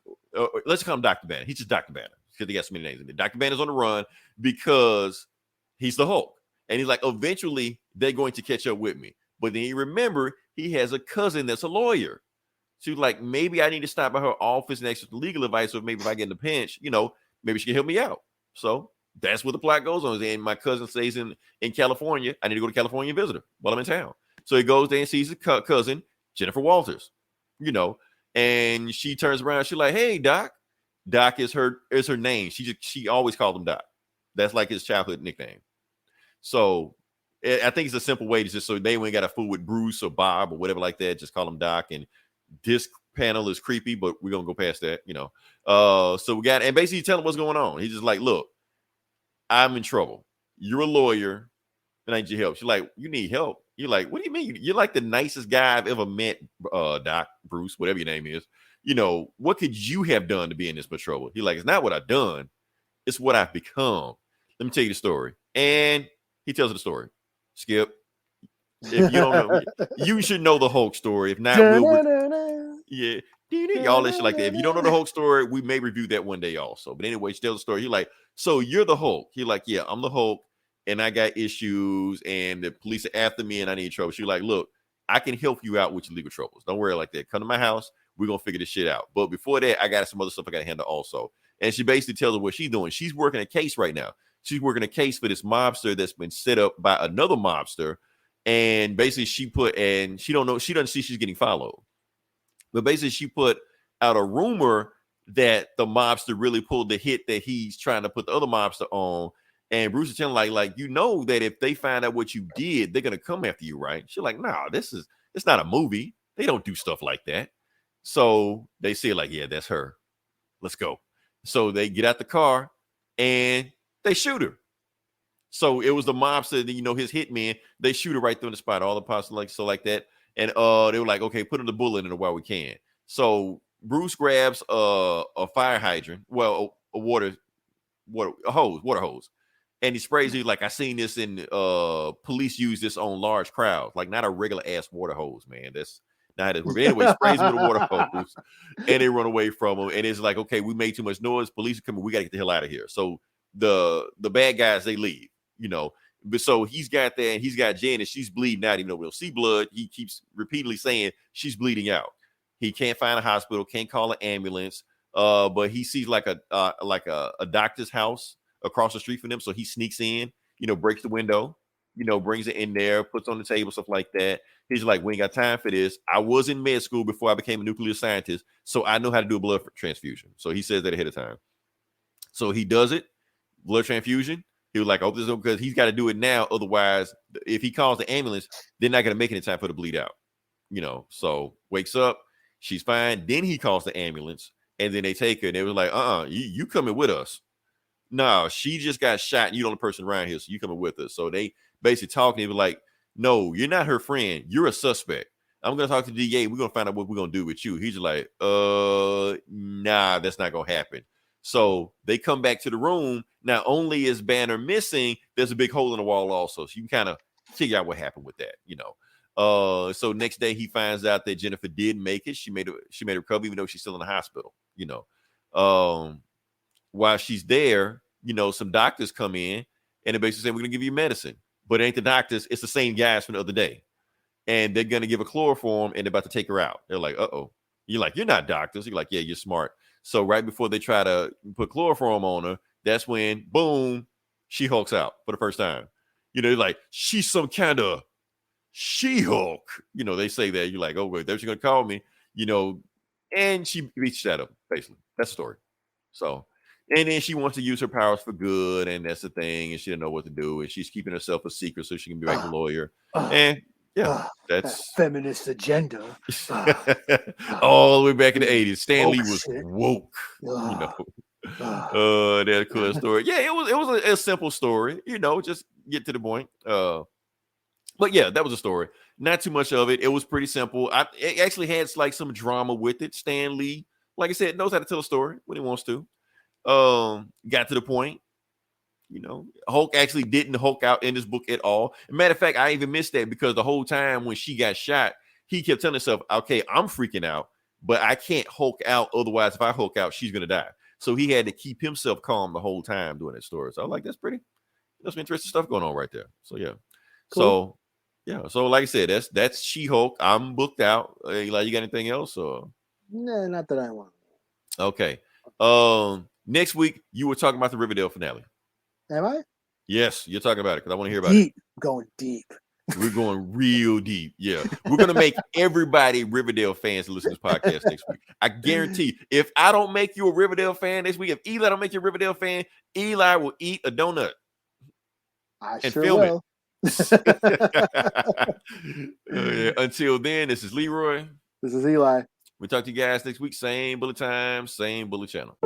Let's call him Dr. Banner. He's just Dr. Banner because he got so many names in there. Dr. Banner's on the run because he's the Hulk. And he's like, eventually they're going to catch up with me. But then you remember, he has a cousin that's a lawyer. So like, maybe I need to stop by her office and ask for legal advice, or maybe if I get in a pinch, maybe she can help me out. So that's what the plot goes on. And my cousin stays in California. I need to go to California and visit her while I'm in town. So he goes there and sees his cousin, Jennifer Walters, and she turns around. She's like, hey, Doc. Doc is her name. She always called him Doc. That's like his childhood nickname. So I think it's a simple way to just so they ain't got a fool with Bruce or Bob or whatever like that. Just call him Doc. And this panel is creepy, but we're gonna go past that, So we got, and basically tell him what's going on. He's just like, look, I'm in trouble. You're a lawyer, and I need your help. She's like, you need help? You're like, what do you mean? You're like the nicest guy I've ever met, Doc, Bruce, whatever your name is. What could you have done to be in this much trouble? He's like, it's not what I've done, it's what I've become. Let me tell you the story. And he tells her the story. Skip. If you don't know, you should know the Hulk story. If not, yeah, all that shit like that. If you don't know the Hulk story, we may review that one day also. But anyway, she tells the story. He's like, so you're the Hulk. He's like, yeah, I'm the Hulk, and I got issues, and the police are after me, and I need trouble. She's like, look, I can help you out with your legal troubles. Don't worry like that. Come to my house. We're gonna figure this shit out. But before that, I got some other stuff I gotta handle also. And she basically tells her what she's doing. She's working a case right now. She's working a case for this mobster that's been set up by another mobster. And basically she doesn't see she's getting followed. But basically she put out a rumor that the mobster really pulled the hit that he's trying to put the other mobster on. And Bruce is telling like, that if they find out what you did, they're going to come after you, right? She's like, nah, it's not a movie. They don't do stuff like that. So they say like, yeah, that's her. Let's go. So they get out the car and they shoot her. So it was the mobster, his hitman. They shoot her right through the spot. All the parts like that. And they were like, okay, put in the bullet in her while we can. So Bruce grabs a fire hydrant, well, a water hose, and he sprays it like I seen this in police use this on large crowds, like not a regular ass water hose, man. That's not it. But anyway, sprays him with a water hose, and they run away from him. And it's like, okay, we made too much noise. Police are coming. We got to get the hell out of here. So the bad guys, they leave. But so he's got that, and he's got Jen, and she's bleeding out. Even though we don't see blood, he keeps repeatedly saying she's bleeding out. He can't find a hospital, can't call an ambulance. But he sees like a doctor's house across the street from them, so he sneaks in. Breaks the window. Brings it in there, puts on the table, stuff like that. He's like, we ain't got time for this. I was in med school before I became a nuclear scientist, so I know how to do a blood transfusion. So he says that ahead of time. So he does it, blood transfusion. He was like, "Oh, this is because he's got to do it now. Otherwise, if he calls the ambulance, they're not going to make it in time for the bleed out." So wakes up, she's fine. Then he calls the ambulance, and then they take her. And they was like, you coming with us? No, she just got shot, and you're the only person around here, so you coming with us. So they basically talking. They were like, "No, you're not her friend. You're a suspect. I'm gonna talk to the DA. We're gonna find out what we're gonna do with you." He's just like, nah, that's not gonna happen. So they come back to the room. Not only is Banner missing, there's a big hole in the wall also. So you can kind of figure out what happened with that, So next day he finds out that Jennifer did make it. She made a recovery, even though she's still in the hospital. While she's there, some doctors come in and they basically say, "We're gonna give you medicine," but it ain't the doctors. It's the same guys from the other day, and they're gonna give a chloroform and they're about to take her out. They're like, "Uh-oh." You're like, "You're not doctors." You're like, "Yeah, you're smart." So right before they try to put chloroform on her, that's when, boom, she hulks out for the first time. Like, she's some kind of She-Hulk. They say that. You're like, "Oh, wait, they're going to call me," and she beats that up, basically. That's the story. So, and then she wants to use her powers for good, and that's the thing, and she didn't know what to do, and she's keeping herself a secret so she can be like a lawyer. And yeah, that's that feminist agenda. All the way back in the 80s. Stan Lee was woke. That's a cool story. Yeah, it was a simple story, just get to the point. But yeah, that was a story. Not too much of it. It was pretty simple. It actually had like some drama with it. Stan Lee, like I said, knows how to tell a story when he wants to. Got to the point. Hulk actually didn't Hulk out in this book at all. Matter of fact, I even missed that because the whole time when she got shot, he kept telling himself, "Okay, I'm freaking out, but I can't Hulk out. Otherwise, if I Hulk out, she's gonna die." So he had to keep himself calm the whole time doing that story. So I was like, that's some interesting stuff going on right there. So yeah. Cool. So like I said, that's She-Hulk. I'm booked out. Eli, you got anything else? Or no, not that I want. Okay. Next week you were talking about the Riverdale finale. Am I? Yes, you're talking about it because I want to hear about it. Going deep. We're going real deep. Yeah. We're going to make everybody Riverdale fans to listen to this podcast next week. I guarantee if I don't make you a Riverdale fan next week, if Eli don't make you a Riverdale fan, Eli will eat a donut. And sure film will. It. Until then, this is Leroy. This is Eli. We'll talk to you guys next week. Same bullet time, same bullet channel.